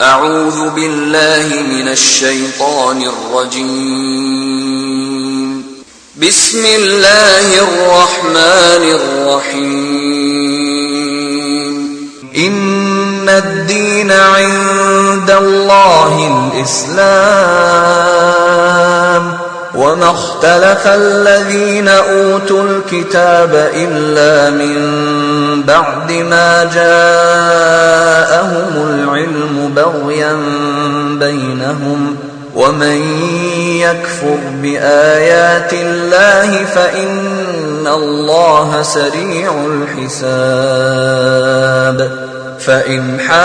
أعوذ بالله من الشيطان الرجيم. بسم الله الرحمن الرحيم. إن الدين عند الله الإسلام وما اختلف الذين أوتوا الكتاب إلا من بعد ما جاءهم العلم بغيا بينهم ومن يكفر بآيات الله فإن الله سريع الحساب. فإن حاجوك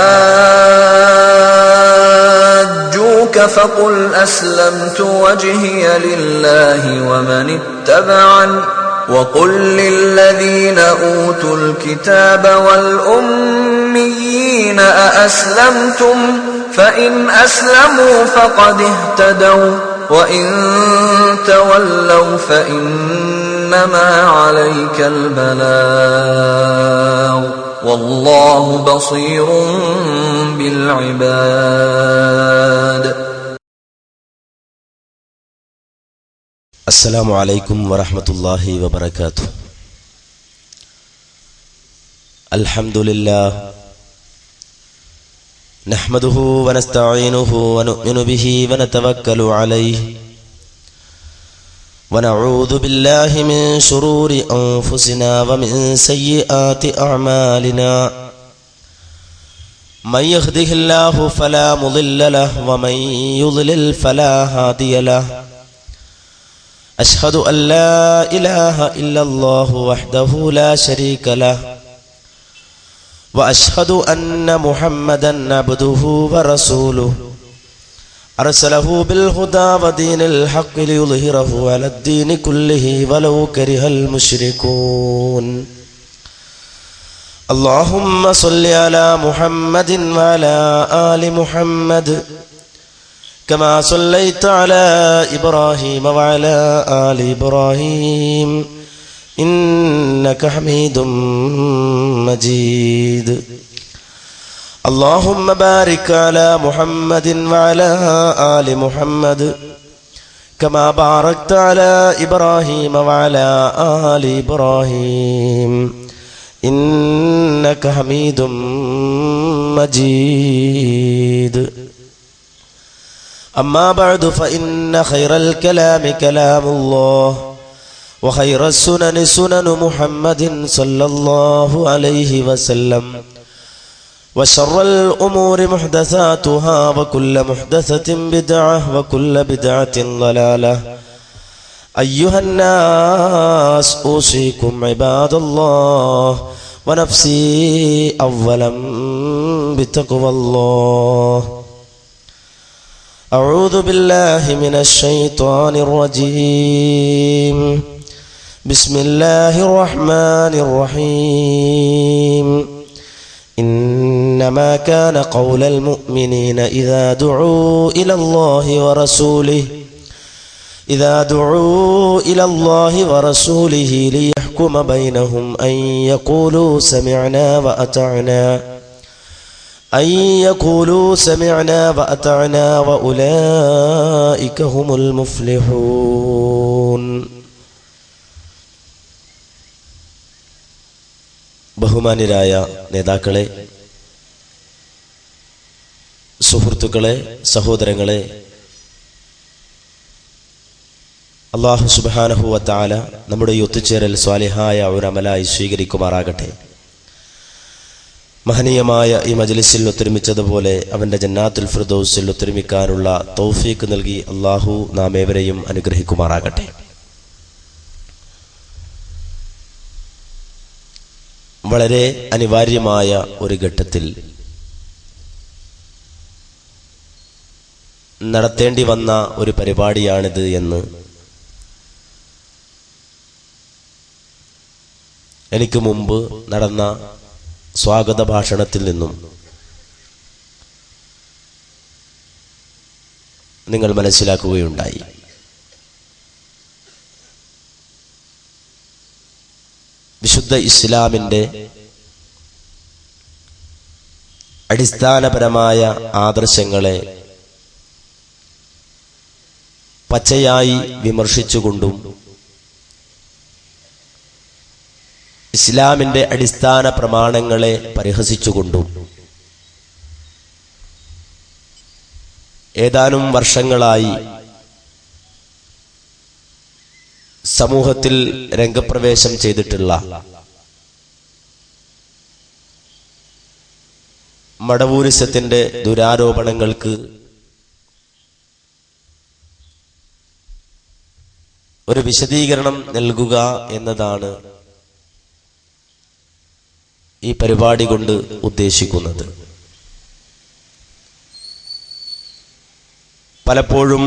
فقل أسلمت وجهي لله ومن اتبعني وقل للذين أوتوا الكتاب والأميين أأسلمتم فإن أسلموا فقد اهتدوا وإن تولوا فإنما عليك البلاغ والله بصير بالعباد. السلام عليكم ورحمة الله وبركاته. الحمد لله نحمده ونستعينه ونؤمن به ونتوكل عليه ونعوذ بالله من شرور أنفسنا ومن سيئات أعمالنا. من يهده الله فلا مضل له ومن يضلل فلا هادي له. أشهد أن لا إله إلا الله وحده لا شريك له وأشهد أن محمدا عبده ورسوله أرسله بالهدى ودين الحق ليظهره على الدين كله ولو كره المشركون. اللهم صل على محمد وعلى آل محمد كما صليت على إبراهيم وعلى آل إبراهيم إنك حميد مجيد. اللهم بارك على محمد وعلى آل محمد كما باركت على إبراهيم وعلى آل إبراهيم إنك حميد مجيد. أما بعد فإن خير الكلام كلام الله وخير السنن سنن محمد صلى الله عليه وسلم وشر الأمور محدثاتها وكل محدثة بدعة وكل بدعة ضلالة. أيها الناس أوصيكم عباد الله ونفسي أولا بتقوى الله. أعوذ بالله من الشيطان الرجيم. بسم الله الرحمن الرحيم. إنما كان قول المؤمنين إذا دعوا إلى الله ورسوله ليحكم بينهم أن يقولوا سمعنا وأطعنا وأولئك هم المفلحون. ബഹുമാന്യരായ നേതാക്കളെ, സുഹൃത്തുക്കളെ, സഹോദരങ്ങളെ, അല്ലാഹു സുബ്ഹാനഹു വ തആല നമ്മുടെ ഈ ഒത്തുചേരൽ സ്വാലിഹായ ഒരു അമലായി സ്വീകരിക്കുമാറാകട്ടെ. മഹനീയമായ ഈ മജ്ലിസിൽ ഒത്തൊരുമിച്ചതുപോലെ അവൻ്റെ ജന്നാത്തുൽ ഫിർദൗസിൽ ഒത്തൊരുമിക്കാനുള്ള തൗഫീഖ് നൽകി അല്ലാഹു നാം ഏവരെയും അനുഗ്രഹിക്കുമാറാകട്ടെ. വളരെ അനിവാര്യമായ ഒരു ഘട്ടത്തിൽ നടത്തേണ്ടി വന്ന ഒരു പരിപാടിയാണിത് എന്ന് എനിക്ക് മുമ്പ് നടന്ന സ്വാഗത ഭാഷണത്തിൽ നിന്നും നിങ്ങൾ മനസ്സിലാക്കുകയുണ്ടായി. വിശുദ്ധ ഇസ്ലാമിൻ്റെ അടിസ്ഥാനപരമായ ആദർശങ്ങളെ പച്ചയായി വിമർശിച്ചുകൊണ്ടും ഇസ്ലാമിന്റെ അടിസ്ഥാന പ്രമാണങ്ങളെ പരിഹസിച്ചുകൊണ്ടും ഏതാനും വർഷങ്ങളായി സമൂഹത്തിൽ രംഗപ്രവേശം ചെയ്തിട്ടുള്ള മടവൂരിസത്തിന്റെ ദുരാരോപണങ്ങൾക്ക് ഒരു വിശദീകരണം നൽകുക എന്നതാണ് ഈ പരിപാടി കൊണ്ട് ഉദ്ദേശിക്കുന്നത്. പലപ്പോഴും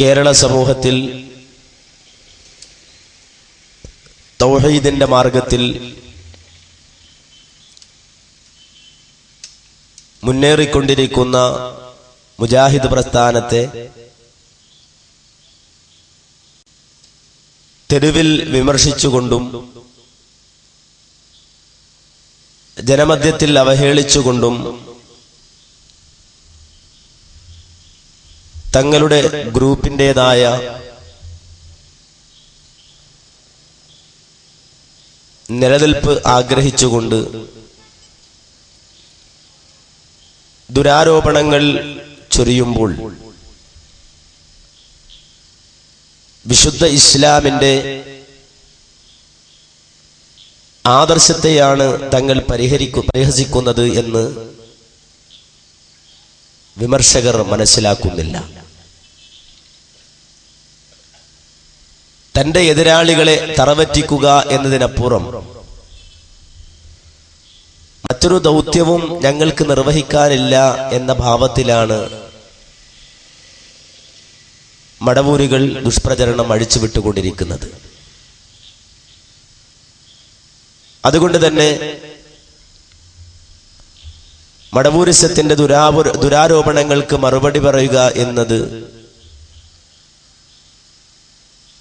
കേരള സമൂഹത്തിൽ തൗഹീദിന്റെ മാർഗത്തിൽ മുന്നേറിക്കൊണ്ടിരിക്കുന്ന മുജാഹിദ് പ്രസ്ഥാനത്തെ തെരുവിൽ വിമർശിച്ചുകൊണ്ടും ജനമധ്യത്തിൽ അവഹേളിച്ചുകൊണ്ടും തങ്ങളുടെ ഗ്രൂപ്പിൻ്റെതായ നിലനിൽപ്പ് ആഗ്രഹിച്ചുകൊണ്ട് ദുരാരോപണങ്ങൾ ചൊരിയുമ്പോൾ വിശുദ്ധ ഇസ്ലാമിന്റെ ആദർശത്തെയാണ് തങ്ങൾ പരിഹസിക്കുന്നത് എന്ന് വിമർശകർ മനസ്സിലാക്കുന്നില്ല. തന്റെ എതിരാളികളെ തറവറ്റിക്കുക എന്നതിനപ്പുറം മറ്റൊരു ദൗത്യവും ഞങ്ങൾക്ക് നിർവഹിക്കാനില്ല എന്ന ഭാവത്തിലാണ് മടവൂരികൾ ദുഷ്പ്രചരണം അഴിച്ചുവിട്ടുകൊണ്ടിരിക്കുന്നത്. അതുകൊണ്ട് തന്നെ മടവൂരിസത്തിന്റെ ദുരാരോപണങ്ങൾക്ക് മറുപടി പറയുക എന്നത്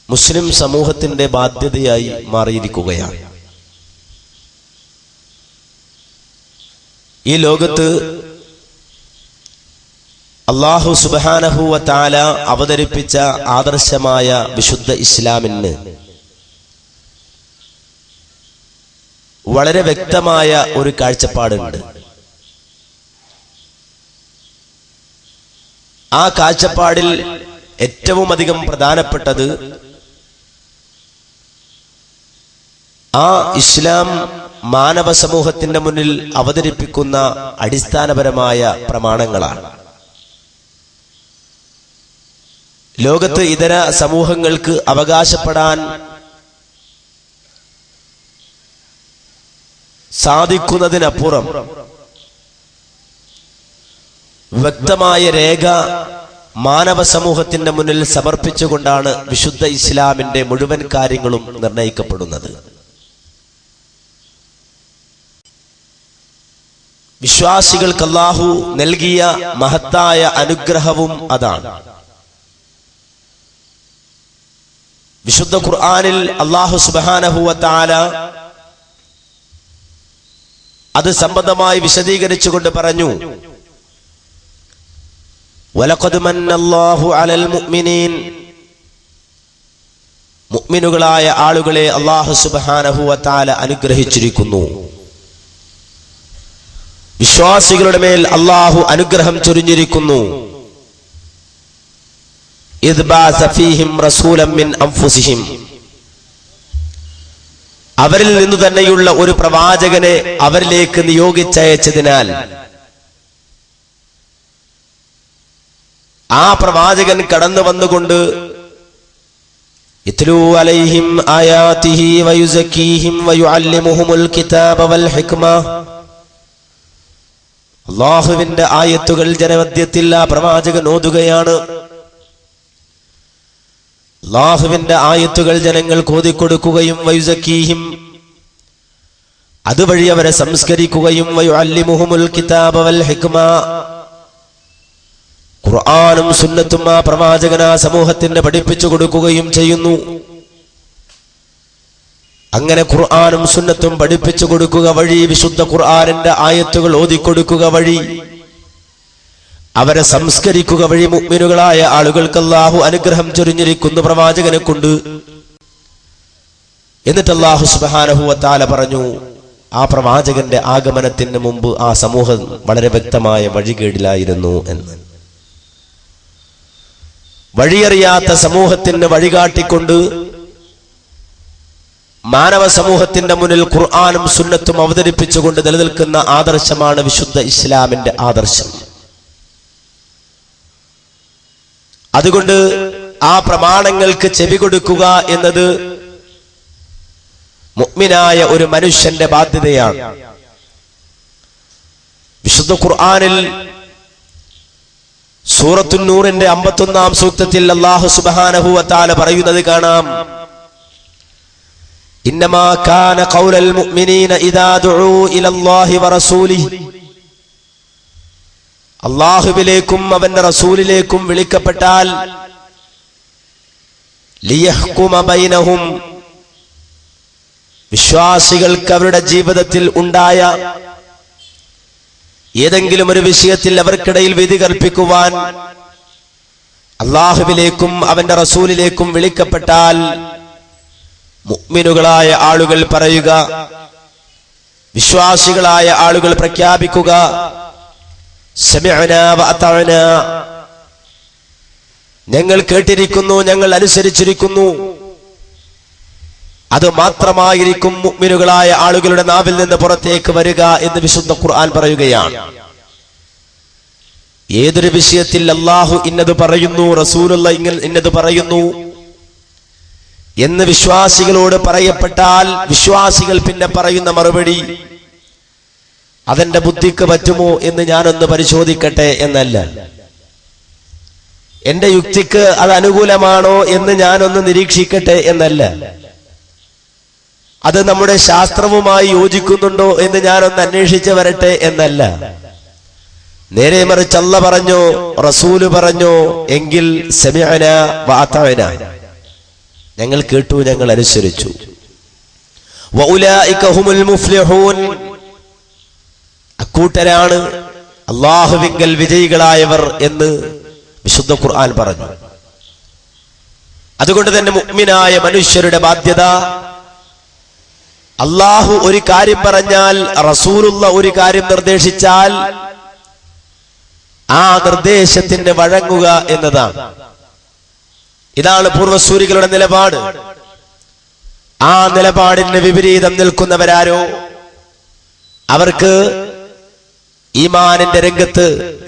മുസ്ലിം സമൂഹത്തിന്റെ ബാധ്യതയായി മാറിയിരിക്കുകയാണ്. ഈ ലോകത്ത് അല്ലാഹു സുബ്ഹാനഹു വ തആല അവതരിപ്പിച്ച ആദർശമായ വിശുദ്ധ ഇസ്ലാമിന് വളരെ വ്യക്തമായ ഒരു കാഴ്ചപ്പാടുണ്ട്. ആ കാഴ്ചപ്പാടിൽ ഏറ്റവും അധികം പ്രധാനപ്പെട്ടത് ആ ഇസ്ലാം മാനവ സമൂഹത്തിന്റെ മുന്നിൽ അവതരിപ്പിക്കുന്ന അടിസ്ഥാനപരമായ പ്രമാണങ്ങളാണ്. ലോകത്ത് ഇതര സമൂഹങ്ങൾക്ക് അവകാശപ്പെടാൻ സാധിക്കുന്നതിനപ്പുറം വ്യക്തമായ രേഖ മാനവ സമൂഹത്തിന്റെ മുന്നിൽ സമർപ്പിച്ചുകൊണ്ടാണ് വിശുദ്ധ ഇസ്ലാമിന്റെ മുഴുവൻ കാര്യങ്ങളും നിർണയിക്കപ്പെടുന്നത്. വിശ്വാസികൾക്ക് അല്ലാഹു നൽകിയ മഹത്തായ അനുഗ്രഹവും അതാണ്. വിശുദ്ധ ഖുർആനിൽ അല്ലാഹു സുബ്ഹാനഹു വ തആല അത് സംബന്ധമായി വിശദീകരിച്ചുകൊണ്ട് പറഞ്ഞു, വലഖദ് മന്നല്ലാഹു അലൽ മുഅ്മിനീൻ, മുഅ്മിനുകളായ ആളുകളെ അല്ലാഹു സുബ്ഹാനഹു വ തആല അനുഗ്രഹിച്ചിരിക്കുന്നു. വിശ്വാസികളുടെ മേൽ അല്ലാഹു അനുഗ്രഹം ചൊരിഞ്ഞിരിക്കുന്നു. ഇദ് ബഅസ ഫീഹിം റസൂലൻ മിൻ അൻഫുസിഹിം, അവരിൽ നിന്നു തന്നെയുള്ള ഒരു പ്രവാചകനെ അവരിലേക്ക് നിയോഗിച്ചയച്ചതിനാൽ ആ പ്രവാചകൻ കടന്നു വന്നുകൊണ്ട് യത്ലൂ അലൈഹിം ആയാതിഹി വയുസക്കീഹിം വയുഅല്ലിമുഹുൽ കിതാബ വൽ ഹിക്മ, അല്ലാഹുവിന്റെ ആയത്തുകൾ ജനമധ്യത്തിൽ ആ പ്രവാചകൻ ഓതുകയാണ്. അല്ലാഹുവിന്റെ ആയത്തുകൾ ജനങ്ങൾക്ക് ഓതിക്കൊടുക്കുകയും വയുസക്കീഹിം, അതുവഴി അവരെ സംസ്കരിക്കുകയും വയുഅല്ലിമുഹുൽ കിതാബ വൽ ഹിക്മ, ഖുർആനും സുന്നത്തും ആ പ്രവാചകൻ ആ സമൂഹത്തിന് പഠിപ്പിച്ചു കൊടുക്കുകയും ചെയ്യുന്നു. അങ്ങനെ ഖുർആനും സുന്നത്തും പഠിപ്പിച്ചു കൊടുക്കുക വഴി, വിശുദ്ധ ഖുർആനിന്റെ ആയത്തുകൾ ഓതിക്കൊടുക്കുക വഴി, അവരെ സംസ്കരിക്കുക വഴി മുഅ്മിനുകളായ ആളുകൾക്ക് അല്ലാഹു അനുഗ്രഹം ചൊരിഞ്ഞിരിക്കുന്നു പ്രവാചകനെ കൊണ്ട്. എന്നിട്ട് അല്ലാഹു സുബ്ഹാനഹു വ തആല പറഞ്ഞു, ആ പ്രവാചകന്റെ ആഗമനത്തിന് മുമ്പ് ആ സമൂഹം വളരെ വ്യക്തമായ വഴികേടിലായിരുന്നു എന്ന്. വഴിയറിയാത്ത സമൂഹത്തിന് വഴികാട്ടിക്കൊണ്ട് മാനവ സമൂഹത്തിന്റെ മുന്നിൽ ഖുർആനും സുന്നത്തും അവതരിപ്പിച്ചുകൊണ്ട് നിലനിൽക്കുന്ന ആദർശമാണ് വിശുദ്ധ ഇസ്ലാമിന്റെ ആദർശം. അതുകൊണ്ട് ആ പ്രമാണങ്ങൾക്ക് ചെവി കൊടുക്കുക എന്നത് മുഅ്മിനായ ഒരു മനുഷ്യന്റെ ബാധ്യതയാണ്. വിശുദ്ധ ഖുർആനിൽ സൂറത്തുൻ നൂറിന്റെ 51-ാം സൂക്തത്തിൽ അല്ലാഹു സുബ്ഹാനഹു വ തആല പറയുന്നത് കാണാം, ഇന്നമാ കാന ഖൗലൽ മുഅ്മിനീന ഇദാ ദുഊ ഇലല്ലാഹി വറസൂലിഹി, അല്ലാഹുവിലേക്കും അവന്റെ റസൂലിലേക്കും വിളിക്കപ്പെട്ടാൽ ലിയഹ്കുമ ബൈനഹും, വിശ്വാസികൾക്ക് അവരുടെ ജീവിതത്തിൽ ഉണ്ടായ ഏതെങ്കിലും ഒരു വിഷയത്തിൽ അവർക്കിടയിൽ വിധി കൽപ്പിക്കുവാൻ അല്ലാഹുവിലേക്കും അവന്റെ റസൂലിലേക്കും വിളിക്കപ്പെട്ടാൽ മുഅ്മിനുകളായ ആളുകൾ പറയുക, വിശ്വാസികളായ ആളുകൾ പ്രഖ്യാപിക്കുക, സമിഅനാ വ അതഅനാ, ഞങ്ങൾ കേട്ടിരിക്കുന്നു, ഞങ്ങൾ അനുസരിച്ചിരിക്കുന്നു. അത് മാത്രമായിരിക്കും മുഅ്മിനുകളായ ആളുകളുടെ നാവിൽ നിന്ന് പുറത്തേക്ക് വരിക എന്ന് വിശുദ്ധ ഖുർആൻ പറയുകയാണ്. ഏതൊരു വിഷയത്തിൽ അല്ലാഹു ഇന്നത് പറയുന്നു, റസൂലുള്ള ഇന്നത് പറയുന്നു എന്ന് വിശ്വാസികളോട് പറയപ്പെട്ടാൽ വിശ്വാസികൾ പിന്നെ പറയുന്ന മറുപടി അതെന്റെ ബുദ്ധിക്ക് പറ്റുമോ എന്ന് ഞാനൊന്ന് പരിശോധിക്കട്ടെ എന്നല്ല, എന്റെ യുക്തിക്ക് അത് അനുകൂലമാണോ എന്ന് ഞാനൊന്ന് നിരീക്ഷിക്കട്ടെ എന്നല്ല, അത് നമ്മുടെ ശാസ്ത്രവുമായി യോജിക്കുന്നുണ്ടോ എന്ന് ഞാനൊന്ന് അന്വേഷിച്ച് വരട്ടെ എന്നല്ല. നേരെ മറിച്ച് അല്ലാഹു പറഞ്ഞോ റസൂല് പറഞ്ഞോ എങ്കിൽ സമിഅനാ വ അതഅനാ, ഞങ്ങൾ കേട്ടു, ഞങ്ങൾ അനുസരിച്ചു. വഉലൈക ഹുമുൽ മുഫ്ലിഹൂൻ, അക്കൂട്ടരാണ് അല്ലാഹുവിങ്കൽ വിജയികളായവർ എന്ന് വിശുദ്ധ ഖുർആൻ പറഞ്ഞു. അതുകൊണ്ട് തന്നെ മുഅ്മിനായ മനുഷ്യരുടെ ബാധ്യത, അല്ലാഹു ഒരു കാര്യം പറഞ്ഞാൽ, റസൂലുള്ള ഒരു കാര്യം നിർദ്ദേശിച്ചാൽ ആ നിർദ്ദേശത്തിന് വഴങ്ങുക എന്നതാണ്. ഇതാണ് പൂർവസൂരികളുടെ നിലപാട്. ആ നിലപാടിന് വിപരീതം നിൽക്കുന്നവരാരോ അവർക്ക് ഈമാനിന്റെ രംഗത്ത്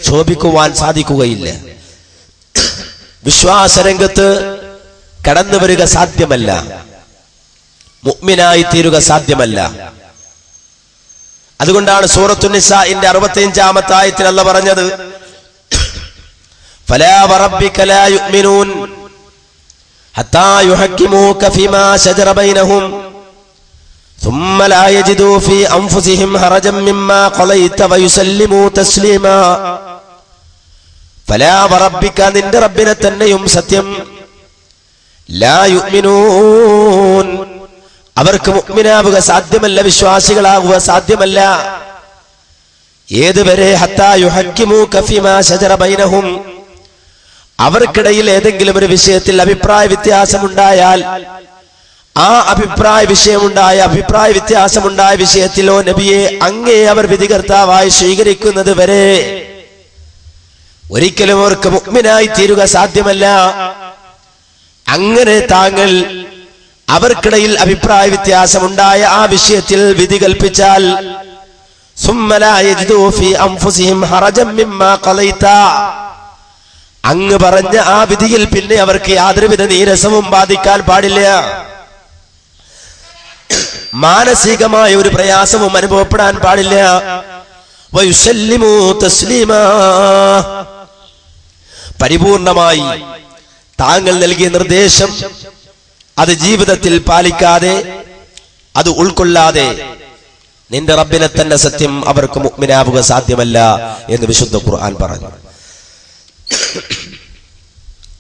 ശോഭിക്കുവാൻ സാധിക്കുകയില്ല, വിശ്വാസരംഗത്ത് കടന്നു വരിക സാധ്യമല്ല, മുഅ്മിനായി തീരുക സാധ്യമല്ല. അതുകൊണ്ടാണ് സൂറത്തുൻ നിസാഇന്റെ 65-ാമത്തെ ആയത്തിൽ അല്ലാഹു പറഞ്ഞത്, ഫലാ വറബ്ബിക ലാ യുഅ്മിനൂൻ ഹത്താ യുഹക്കിമൂക ഫീമാ ശജറ ബൈനഹും ثم لا يجدوا في أنفسهم حرجا مما قضيت ويسلموا تسليما. فلا وربك നിന്റെ റബ്ബിനെ തന്നെയും സത്യം, ലാ യുഅ്മിനൂൻ, അവർക്ക് മുഅ്മിനാവുക സാധ്യമല്ല, വിശ്വാസികളാവുക സാധ്യമല്ല. ഏതുവരെ ഹത്താ യുഹക്കിമൂക ഫീമാ ശജറ ബൈനഹും, അവർക്കിടയിൽ ഏതെങ്കിലും ഒരു വിഷയത്തിൽ അഭിപ്രായ വ്യത്യാസമുണ്ടായാൽ, ആ അഭിപ്രായ വ്യത്യാസമുണ്ടായ വിഷയത്തിലോ നബിയെ അങ്ങേ അവർ വിധികർത്താവായി സ്വീകരിക്കുന്നത് വരെ ഒരിക്കലും അവർക്ക് മുഅ്മിനായി തീരുക സാധ്യമല്ല. അങ്ങനെ താങ്കൾ അവർക്കിടയിൽ അഭിപ്രായ വ്യത്യാസമുണ്ടായ ആ വിഷയത്തിൽ വിധി കൽപ്പിച്ചാൽ ثم لا يجدوا في أنفسهم حرجا مما قضيت, അങ്ങ് പറഞ്ഞ ആ വിധിയിൽ പിന്നെ അവർക്ക് യാതൊരുവിധ നീരസവും ബാധിക്കാൻ പാടില്ല, മാനസികമായ ഒരു പ്രയാസവും അനുഭവപ്പെടാൻ പാടില്ല. വയുസല്ലിമു തസ്ലീമാ, പരിപൂർണമായി താങ്കൾ നൽകിയ നിർദ്ദേശം അത് ജീവിതത്തിൽ പാലിക്കാതെ, അത് ഉൾക്കൊള്ളാതെ നിന്റെ റബ്ബിനെ തന്നെ സത്യം അവർക്ക് മുഅ്മിനാവുക സാധ്യമല്ല എന്ന് വിശുദ്ധ ഖുർആൻ പറഞ്ഞു.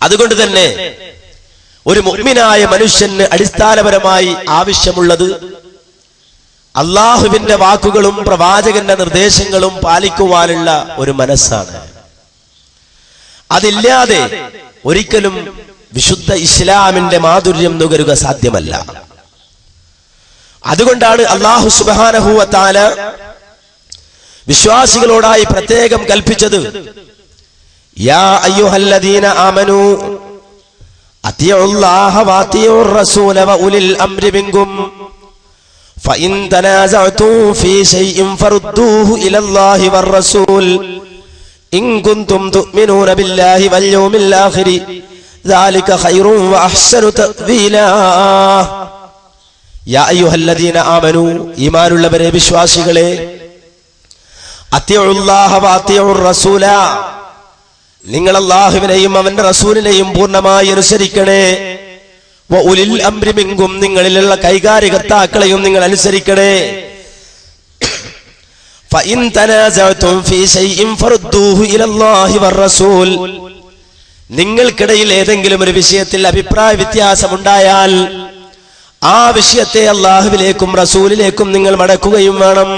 അതുകൊണ്ട് തന്നെ ഒരു മുഅ്മിനായ മനുഷ്യന് അടിസ്ഥാനപരമായി ആവശ്യമുള്ളത് അള്ളാഹുവിന്റെ വാക്കുകളും പ്രവാചകന്റെ നിർദ്ദേശങ്ങളും പാലിക്കുവാനുള്ള ഒരു മനസ്സാണ്. അതില്ലാതെ ഒരിക്കലും വിശുദ്ധ ഇസ്ലാമിന്റെ മാധുര്യം നുകരുക സാധ്യമല്ല. അതുകൊണ്ടാണ് അല്ലാഹു സുബ്ഹാനഹു വ തആല വിശ്വാസികളോടായി പ്രത്യേകം കൽപ്പിച്ചത്, യാ അയ്യുഹല്ലദീന ആമനൂ അത്തിഉല്ലാഹ വഅത്തിഉർ റസൂല വഉലിൽ അംരി മിൻകും ഫഇൻ തനാസഅതും ഫീ ശൈഇൻ ഫറുദ്ദൂഹു ഇലല്ലാഹി വർ-റസൂൽ ഇൻ കുൻതും തുഅ്മിനൂന ബില്ലാഹി വൽ യൗമിൽ ആഖിരി ദാലിക ഖൈറുൻ വഅഹ്സനു തഅ്വീലാ. യാ അയ്യുഹല്ലദീന ആമനൂ, ഈമാനുള്ളവരെ വിശ്വാസികളെ, അത്തിഉല്ലാഹ വഅത്തിഉർ റസൂല, നിങ്ങൾ അല്ലാഹുവിനെയും അവന്റെ റസൂലിനെയും പൂർണ്ണമായി അനുസരിക്കണേ. വഉലിൽ അംരി മിൻകും, നിങ്ങളിലുള്ള കൈകാര്യകർത്താക്കളെയും നിങ്ങൾ അനുസരിക്കണേ. ഫഇൻ തനാസഅതും ഫീ ശൈഇൻ ഫറുദ്ദൂഹു ഇലല്ലാഹി വർ-റസൂൽ, നിങ്ങൾക്കിടയിൽ ഏതെങ്കിലും ഒരു വിഷയത്തിൽ അഭിപ്രായ വ്യത്യാസമുണ്ടായാൽ ആ വിഷയത്തെ അല്ലാഹുവിലേക്കും റസൂലിലേക്കും നിങ്ങൾ മടക്കുകയും വേണം.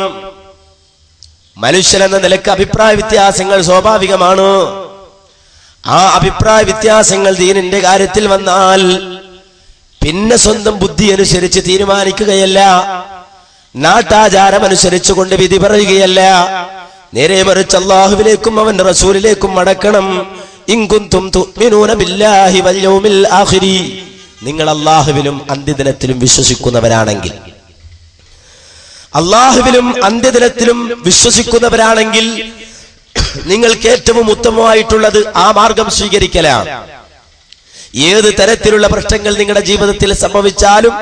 മനുഷ്യനെന്ന നിലക്ക് അഭിപ്രായ വ്യത്യാസങ്ങൾ സ്വാഭാവികമാണ്. ആ അഭിപ്രായ വ്യത്യാസങ്ങൾ ദീനിന്റെ കാര്യത്തിൽ വന്നാൽ പിന്നെ സ്വന്തം ബുദ്ധി അനുസരിച്ച് തീരുമാനിക്കുകയല്ല, നാട്ടാചാരം അനുസരിച്ചുകൊണ്ട് വിധി പറയുകയല്ല, നേരെ മറിച്ച് അല്ലാഹുവിലേക്കും അവന്റെ റസൂലിലേക്കും മടക്കണം. ഇൻ കുൻതും തുഅ്മിനൂന ബില്ലാഹി വൽ യൗമിൽ ആഖിരി, നിങ്ങൾ അല്ലാഹുവിലും അന്ത്യദിനത്തിലും വിശ്വസിക്കുന്നവരാണെങ്കിൽ, അല്ലാഹുവിലും അന്ത്യദിനത്തിലും വിശ്വസിക്കുന്നവരാണെങ്കിൽ നിങ്ങൾക്ക് ഏറ്റവും ഉത്തമമായിട്ടുള്ളത് ആ മാർഗം സ്വീകരിക്കലാണ്. ഏത് തരത്തിലുള്ള പ്രശ്നങ്ങൾ നിങ്ങളുടെ ജീവിതത്തിൽ സംഭവിച്ചാലും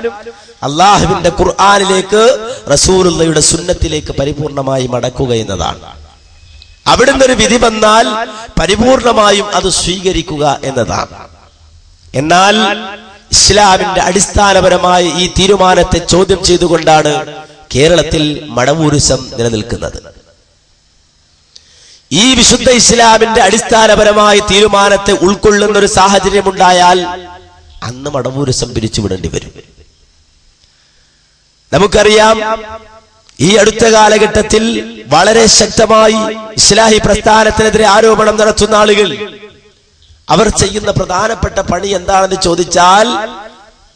അല്ലാഹുവിന്റെ ഖുർആനിലേക്ക്, റസൂലുള്ളാഹിയുടെ സുന്നത്തിലേക്ക് പരിപൂർണമായി മടക്കുക എന്നതാണ്. അവിടുന്ന് ഒരു വിധി വന്നാൽ പരിപൂർണമായും അത് സ്വീകരിക്കുക എന്നതാണ്. എന്നാൽ ഇസ്ലാമിന്റെ അടിസ്ഥാനപരമായ ഈ തീരുമാനത്തെ ചോദ്യം ചെയ്തുകൊണ്ടാണ് കേരളത്തിൽ മടവൂരിസം നിലനിൽക്കുന്നത്. ഈ വിശുദ്ധ ഇസ്ലാമിന്റെ അടിസ്ഥാനപരമായ തീരുമാനത്തെ ഉൾക്കൊള്ളുന്ന ഒരു സാഹചര്യമുണ്ടായാൽ അന്ന് മടവൂരിസം പിരിച്ചുവിടേണ്ടി വരും. നമുക്കറിയാം, ഈ അടുത്ത കാലഘട്ടത്തിൽ വളരെ ശക്തമായി ഇസ്ലാഹി പ്രസ്ഥാനത്തിനെതിരെ ആരോപണം നടത്തുന്ന ആളുകൾ, അവർ ചെയ്യുന്ന പ്രധാനപ്പെട്ട പണി എന്താണെന്ന് ചോദിച്ചാൽ,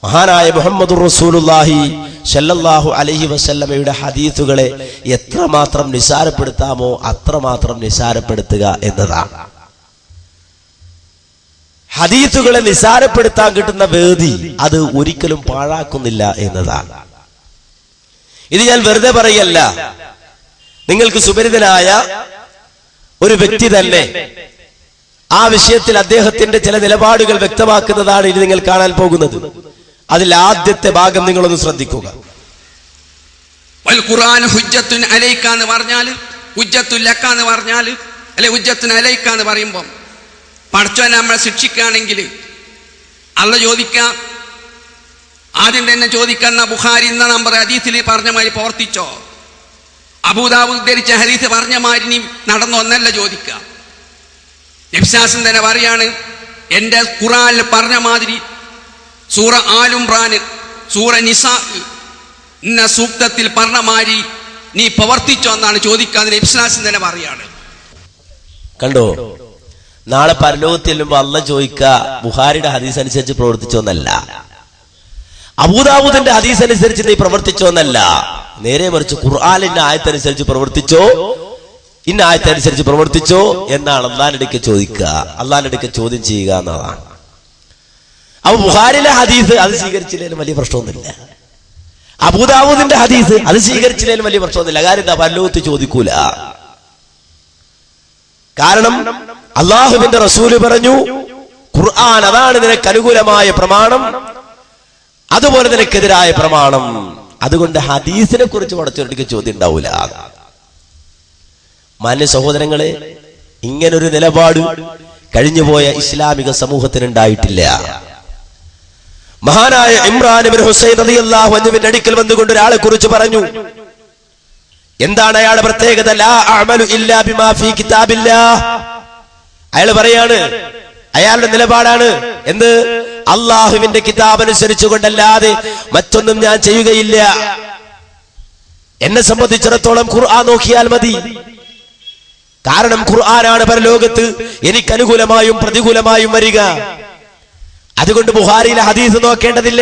മഹാനായ മുഹമ്മദുർ റസൂലുള്ളാഹി സ്വല്ലല്ലാഹു അലൈഹി വസല്ലമയുടെ ഹദീസുകളെ എത്രമാത്രം നിസാരപ്പെടുത്താമോ അത്രമാത്രം നിസാരപ്പെടുത്തുക എന്നതാണ്. ഹദീസുകളെ നിസാരപ്പെടുത്താൻ കിട്ടുന്ന വേദി അത് ഒരിക്കലും പാഴാക്കുന്നില്ല എന്നതാണ്. ഇത് ഞാൻ വെറുതെ പറയല്ല. നിങ്ങൾക്ക് സുപരിതനായ ഒരു വ്യക്തി തന്നെ ആ വിഷയത്തിൽ അദ്ദേഹത്തിന്റെ ചില നിലപാടുകൾ വ്യക്തമാക്കുന്നതാണ് ഇനി നിങ്ങൾ കാണാൻ പോകുന്നത്. അതിൽ ആദ്യത്തെ ഭാഗം നിങ്ങളൊന്ന് ശ്രദ്ധിക്കുക. വൽ ഖുർആൻ ഹുജ്ജത്തുൻ അലൈക എന്ന് പറഞ്ഞാൽ, ഹുജ്ജത്തുൽ ലക എന്ന് പറഞ്ഞാൽ, അല്ലെ ഹുജ്ജത്തുൻ അലൈക എന്ന് പറയുമ്പോൾ പടച്ചവനെ നമ്മളെ ശിക്ഷിക്കുകയാണെങ്കിൽ അള്ള ചോദിക്കാം, ആദ്യം തന്നെ ചോദിക്കുന്ന ബുഖാരി എന്ന നമ്പർ ഹദീസിൽ പറഞ്ഞ മാതിരി പ്രവർത്തിച്ചോ, അബൂദാവൂദ് ഉദ്ധരിച്ച ഹദീസ് പറഞ്ഞ മാതിരി നീ നടന്നോ എന്നല്ല ചോദിക്കുക. നബിസാസം തന്നെ പറയാണ്, എന്റെ ഖുർആനിൽ പറഞ്ഞ മാതിരി സൂറ ആൽ ഇംറാൻ, സൂറ നിസാ എന്ന സൂക്തത്തിൽ പറഞ്ഞ മാതിരി നീ പ്രവർത്തിച്ചോ എന്നാണ് ചോദിക്കാതെ നബിസാസം തന്നെ പറയാണ്. കണ്ടോ, നാളെ പരലോകത്ത് ചെല്ലുമ്പോ അള്ള ചോദിക്ക ബുഖാരിയുടെ ഹദീസ് അനുസരിച്ച് പ്രവർത്തിച്ചോന്നല്ല, അബൂദാവൂദിന്റെ ഹദീസ് അനുസരിച്ച് നീ പ്രവർത്തിച്ചോന്നല്ല, നേരെ മറിച്ച് ഖുർആനിന്റെ ആയത്തനുസരിച്ച് പ്രവർത്തിച്ചോ, ഇന്ന ആയത്തനുസരിച്ച് പ്രവർത്തിച്ചോ എന്നാണ് അള്ളാന്റെ അടുക്ക് ചോദിക്കുക, അള്ളാന്റെ അടുക്ക് ചോദ്യം ചെയ്യുക എന്നതാണ്. അപ്പൊ ബുഖാരിയിലെ ഹദീസ് അത് സ്വീകരിച്ചില്ലേലും വലിയ പ്രശ്നമൊന്നുമില്ല, അബൂദാവൂദിന്റെ ഹദീസ് അത് സ്വീകരിച്ചില്ലേലും വലിയ പ്രശ്നമൊന്നുമില്ല. കാര്യം എന്താ, പരലോകത്ത് ചോദിക്കൂല. കാരണം അള്ളാഹുവിന്റെ റസൂല് പറഞ്ഞു, ഖുർആൻ അതാണ് നിനക്ക് അനുകൂലമായ പ്രമാണം, അതുപോലെ നിനക്കെതിരായ പ്രമാണം. അതുകൊണ്ട് ഹദീസിനെ കുറിച്ച് പടച്ചവർക്ക് ചോദ്യം ഉണ്ടാവൂല. മാന്യ സഹോദരങ്ങളെ, ഇങ്ങനൊരു നിലപാട് കഴിഞ്ഞുപോയ ഇസ്ലാമിക സമൂഹത്തിനുണ്ടായിട്ടില്ല. മഹാനായ ഇമ്രാൻ ഇബ്നു ഹുസൈൻ റളിയല്ലാഹു അൻഹുവിന്റെ അടുക്കൽ വന്നുകൊണ്ട് ഒരാളെ കുറിച്ച് പറഞ്ഞു. എന്താണ് അയാളുടെ പ്രത്യേകത? ലാ അഅമലു ഇല്ലാ ബിമാ ഫീ കിതാബില്ലാഹ്. അയാൾ പറയാണ്, അയാളുടെ നിലപാടാണ് എന്ത്? അള്ളാഹുവിന്റെ കിതാബ് അനുസരിച്ചുകൊണ്ടല്ലാതെ മറ്റൊന്നും ഞാൻ ചെയ്യുകയില്ല. എന്നെ സംബന്ധിച്ചിടത്തോളം ഖുർആൻ നോക്കിയാൽ മതി. കാരണം ഖുർആനാണ് പരലോകത്ത് എനിക്ക് അനുകൂലമായും പ്രതികൂലമായും വരിക. അതുകൊണ്ട് ബുഖാരിയിലെ ഹദീസ് നോക്കേണ്ടതില്ല.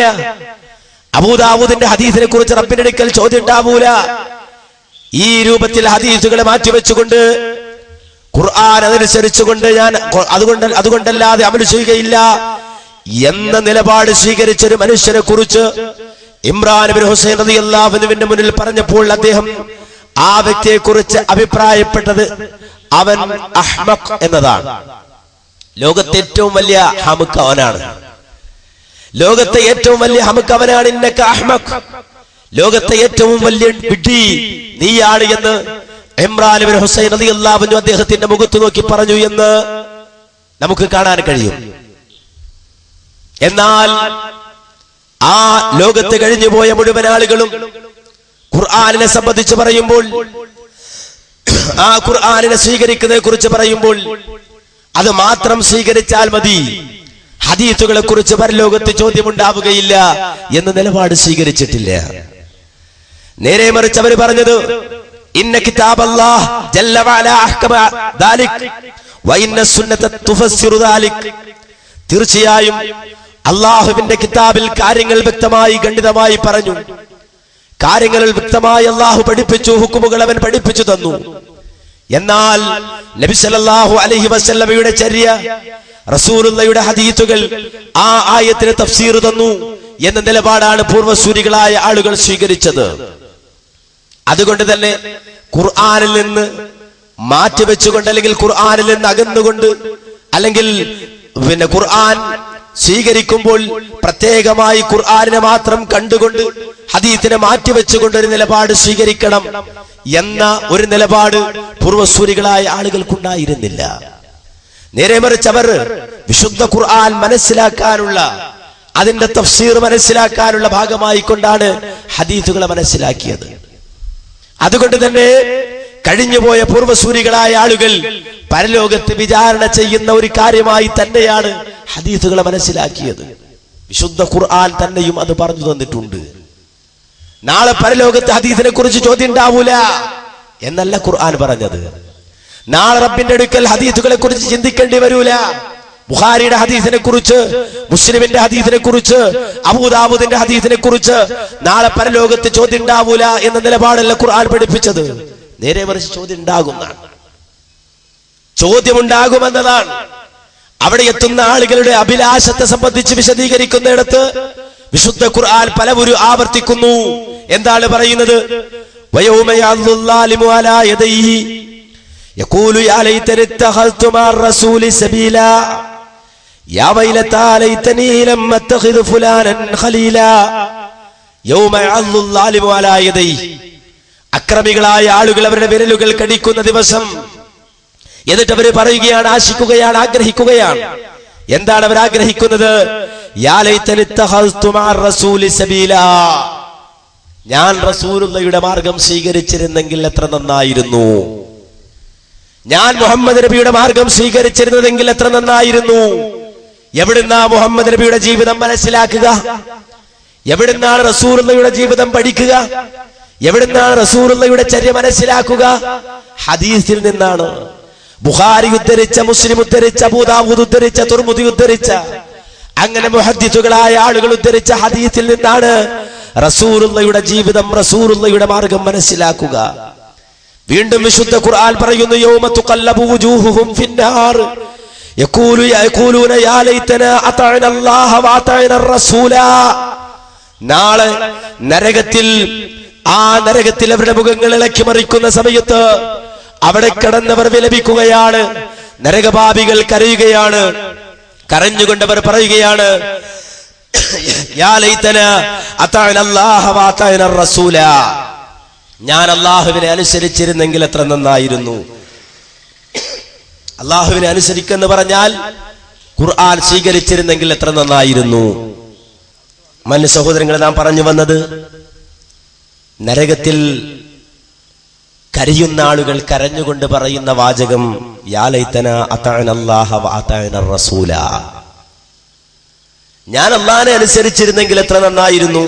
അബൂദാവൂദിന്റെ ഹദീസിനെ കുറിച്ച് റബ്ബിന്റെ അടുക്കൽ ചോദ്യം ഉണ്ടാവൂല. ഈ രൂപത്തിൽ ഹദീസുകളെ മാറ്റിവെച്ചുകൊണ്ട് ഖുർആൻ അതനുസരിച്ചുകൊണ്ട് ഞാൻ അതുകൊണ്ടല്ലാതെ അമൽ ചെയ്യുകയില്ല എന്ന നിലപാട് സ്വീകരിച്ചൊരു മനുഷ്യനെ കുറിച്ച് ഇമ്രാൻ ഇബ്നു ഹുസൈൻ റളിയല്ലാഹു അൻഹുവിന്റെ മുന്നിൽ പറഞ്ഞപ്പോൾ അദ്ദേഹം ആ വ്യക്തിയെ കുറിച്ച് അഭിപ്രായപ്പെട്ടത് അവൻ അഹ്മഖ് എന്നതാണ്. ലോകത്തെ ഏറ്റവും വലിയ ഹമുക്ക് അവനാണ്. ലോകത്തെ ഏറ്റവും വലിയ ഹമുക്ക് അവനാണ്. ഇന്നക അഹ്മഖ്, ലോകത്തെ ഏറ്റവും വലിയ വിഡ്ഢി നീയാണ് എന്ന് ഇമ്രാൻ ഇബ്നു ഹുസൈൻ റളിയല്ലാഹു അൻഹു അദ്ദേഹത്തിന്റെ മുഖത്ത് നോക്കി പറഞ്ഞു എന്ന് നമുക്ക് കാണാൻ കഴിയും. എന്നാൽ ആ ലോകത്ത് കഴിഞ്ഞുപോയ മുഴുവൻ ആളുകളും ഖുർആനിനെ സംബന്ധിച്ച് പറയുമ്പോൾ, ആ ഖുർആനിനെ സ്വീകരിക്കുന്നതിനെ കുറിച്ച് പറയുമ്പോൾ അത് മാത്രം സ്വീകരിച്ചാൽ മതി, ഹദീസുകളെ കുറിച്ച് പരലോകത്ത് ചോദ്യമുണ്ടാവുകയില്ല എന്ന നിലപാട് സ്വീകരിച്ചിട്ടില്ല. നേരെ മറിച്ച് അവർ പറഞ്ഞത് ഇന്ന കിതാബല്ലാഹ് ജല്ല വഅല അഹ്കമ ദാലിക് വ ഇന്ന സുന്നത തുഫസ്സിറു ദാലിക്, തീർച്ചയായും അല്ലാഹുവിന്റെ കിതാബിൽ കാര്യങ്ങൾ വ്യക്തമായി ഖണ്ഡിതമായി പറഞ്ഞു. കാര്യങ്ങളിൽ വ്യക്തമായി അല്ലാഹു പഠിപ്പിച്ചു, ഹുക്കുമുകൾ അവൻ പഠിപ്പിച്ചു തന്നു. എന്നാൽ നബി സല്ലല്ലാഹു അലൈഹി വസല്ലമയുടെ ചര്യ, റസൂലുള്ളാഹിയുടെ ഹദീസുകൾ ആ ആയത്തിന് തഫ്സീർ തന്നു എന്ന നിലപാടാണ് പൂർവ്വസൂരികളായ ആളുകൾ സ്വീകരിച്ചത്. അതുകൊണ്ട് തന്നെ ഖുർആനിൽ നിന്ന് മാറ്റിവെച്ചുകൊണ്ട്, അല്ലെങ്കിൽ ഖുർആനിൽ നിന്ന് അകന്നുകൊണ്ട്, അല്ലെങ്കിൽ ഖുർആൻ സ്വീകരിക്കുമ്പോൾ പ്രത്യേകമായി ഖുർആനിനെ മാത്രം കണ്ടുകൊണ്ട് ഹദീസിനെ മാറ്റിവെച്ചുകൊണ്ട് ഒരു നിലപാട് സ്വീകരിക്കണം എന്ന ഒരു നിലപാട് പൂർവ്വസൂരികളായ ആളുകൾക്കുണ്ടായിരുന്നില്ല. നേരെ മറിച്ച് അവർ വിശുദ്ധ ഖുർആൻ മനസ്സിലാക്കാനുള്ള, അതിന്റെ തഫ്സീർ മനസ്സിലാക്കാനുള്ള ഭാഗമായി കൊണ്ടാണ് ഹദീസുകളെ മനസ്സിലാക്കിയത്. അതുകൊണ്ട് തന്നെ കഴിഞ്ഞുപോയ പൂർവ്വസൂരികളായ ആളുകൾ പരലോകത്ത് വിചാരണ ചെയ്യുന്ന ഒരു കാര്യമായി തന്നെയാണ് ഹദീസുകളെ മനസ്സിലാക്കിയത്. വിശുദ്ധ ഖുർആൻ തന്നെയും അത് പറഞ്ഞു തന്നിട്ടുണ്ട്. നാളെ പരലോകത്ത് ഹദീസിനെ കുറിച്ച് ചോദ്യം ഉണ്ടാവൂല എന്നല്ല ഖുർആൻ പറഞ്ഞത്. നാളെ റബ്ബിന്റെ അടുക്കൽ ഹദീസുകളെ കുറിച്ച് ചിന്തിക്കേണ്ടി വരൂല. ബുഖാരിയുടെ ഹദീസിനെ കുറിച്ച്, മുസ്ലിമിന്റെ ഹദീസിനെ കുറിച്ച്, അബൂദാവൂദിന്റെ ഹദീസിനെ കുറിച്ച് നാളെ പരലോകത്ത് ചോദ്യം ഉണ്ടാവൂല എന്ന നിലപാടല്ല ഖുർആൻ പഠിപ്പിച്ചത്. നേരെ മറിച്ച് ചോദ്യം ഉണ്ടാകുന്നതാണ്, ചോദ്യമുണ്ടാകുമെന്നതാണ്. അവിടെ എത്തുന്ന ആളുകളുടെ അഭിലാഷത്തെ സംബന്ധിച്ച് വിശദീകരിക്കുന്നിടത്ത് വിശുദ്ധ ഖുർആൻ പലവരും ആവർത്തിക്കുന്നു. എന്താണ് പറയുന്നത്? വയൗമ യഅ്ദുല്ലാലിമു അലാ യദൈഹി യഖൂലു യാ ലൈതനി ഇത്തഖൽതു മഅർ റസൂലി സബീലാ യാ വൈലതാ ലൈതനി ലം അത്തഖിദ് ഫുലാനൻ ഖലീലാ. യൗമ യഅ്ദുല്ലാലിമു അലാ യദൈഹി, അക്രമികളായ ആളുകൾ അവരുടെ വിരലുകൾ കടിക്കുന്ന ദിവസം. എന്നിട്ട് അവർ പറയുകയാണ്, ആശിക്കുകയാണ്, ആഗ്രഹിക്കുകയാണ്. എന്താണ് അവർ ആഗ്രഹിക്കുന്നത്? യാ ലൈതനി ഇത്തഖൽതു മഅർ റസൂലി സബീലാ, ഞാൻ റസൂലുള്ളാഹിയുടെ മാർഗം സ്വീകരിച്ചിരുന്നെങ്കിൽ എത്ര നന്നായിരുന്നു, ഞാൻ മുഹമ്മദ് നബിയുടെ മാർഗം സ്വീകരിച്ചിരുന്നതെങ്കിൽ എത്ര നന്നായിരുന്നു. എവിടുന്നാ മുഹമ്മദ് നബിയുടെ ജീവിതം മനസ്സിലാക്കുക? എവിടുന്നാണ് റസൂലുള്ളാഹിയുടെ ജീവിതം പഠിക്കുക? എവിടുന്നാണ് റസൂലുള്ളാഹിയുടെ ചര്യ മനസ്സിലാക്കുക? ഹദീസിൽ നിന്നാണ്. ബുഖാരി ഉദ്ധരിച്ച, മുസ്ലിം ഉദ്ധരിച്ച, അബൂദാവൂദ് ഉദ്ധരിച്ച, തുർമുദി ഉദ്ധരിച്ച, അങ്ങനെ മുഹദ്ദിസുകളായ ആളുകൾ ഉദ്ധരിച്ച ഹദീസിൽ നിന്നാണ് റസൂലുള്ളാഹിയുടെ ജീവിതം, റസൂലുള്ളാഹിയുടെ മാർഗം മനസ്സിലാക്കുക. വീണ്ടും വിശുദ്ധ ഖുർആൻ പറയുന്നു, യൗമ തുഖല്ലബു വുജൂഹുഹും ഫിന്നാർ യഖൂലൂന യാ ലൈതനാ അതഅന അല്ലാഹ വ അതഅന റസൂലാ. നാളെ നരകത്തിൽ, ആ നരകത്തിൽ അവരുടെ മുഖങ്ങൾ ഇളക്കി മറിക്കുന്ന സമയത്ത് അവിടെ കിടന്നവർ വിലപിക്കുകയാണ്, നരകപാപികൾ കരയുകയാണ്. കരഞ്ഞുകൊണ്ടവർ പറയുകയാണ്, യാ ലൈതനാ അതഅന അല്ലാഹ വ അതഅന റസൂലാ, ഞാൻ അല്ലാഹുവിനെ അനുസരിച്ചിരുന്നെങ്കിൽ എത്ര നന്നായിരുന്നു. അല്ലാഹുവിനെ അനുസരിക്കെന്ന് പറഞ്ഞാൽ ഖുർആൻ സ്വീകരിച്ചിരുന്നെങ്കിൽ എത്ര നന്നായിരുന്നു. മന്യ സഹോദരങ്ങളെ, നാം പറഞ്ഞു വന്നത്, നരകത്തിൽ കരയുന്ന ആളുകൾ കരഞ്ഞുകൊണ്ട് പറയുന്ന വാചകം യാ ലൈതനാ അതഅന അല്ലാഹ വ അതഅന റസൂലാ, ഞാൻ അള്ളാഹിനെ അനുസരിച്ചിരുന്നെങ്കിൽ എത്ര നന്നായിരുന്നു,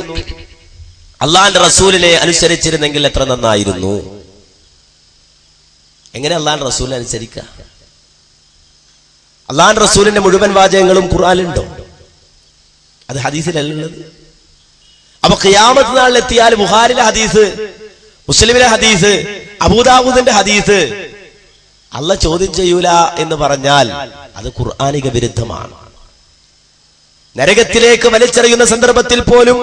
അള്ളാഹിന്റെ റസൂലിനെ അനുസരിച്ചിരുന്നെങ്കിൽ എത്ര നന്നായിരുന്നു. എങ്ങനെ അള്ളാഹിന്റെ റസൂലിനെ അനുസരിക്കുക? അള്ളാഹിന്റെ റസൂലിന്റെ മുഴുവൻ വാചകങ്ങളും ഖുർആനിലുണ്ടോ? അത് ഹദീസിലല്ലുള്ളത്. അപ്പൊ ഖിയാമത്ത് നാളിലെത്തിയാൽ ബുഖാരിലെ ഹദീസ്, മുസ്ലിമിലെ ഹദീസ്, അബൂദാവൂദിന്റെ ഹദീസ് അള്ളാഹ് ചോദ്യം ചെയ്യൂല എന്ന് പറഞ്ഞാൽ അത് ഖുർആനിക വിരുദ്ധമാണ്. നരകത്തിലേക്ക് വലിച്ചെറിയുന്ന സന്ദർഭത്തിൽ പോലും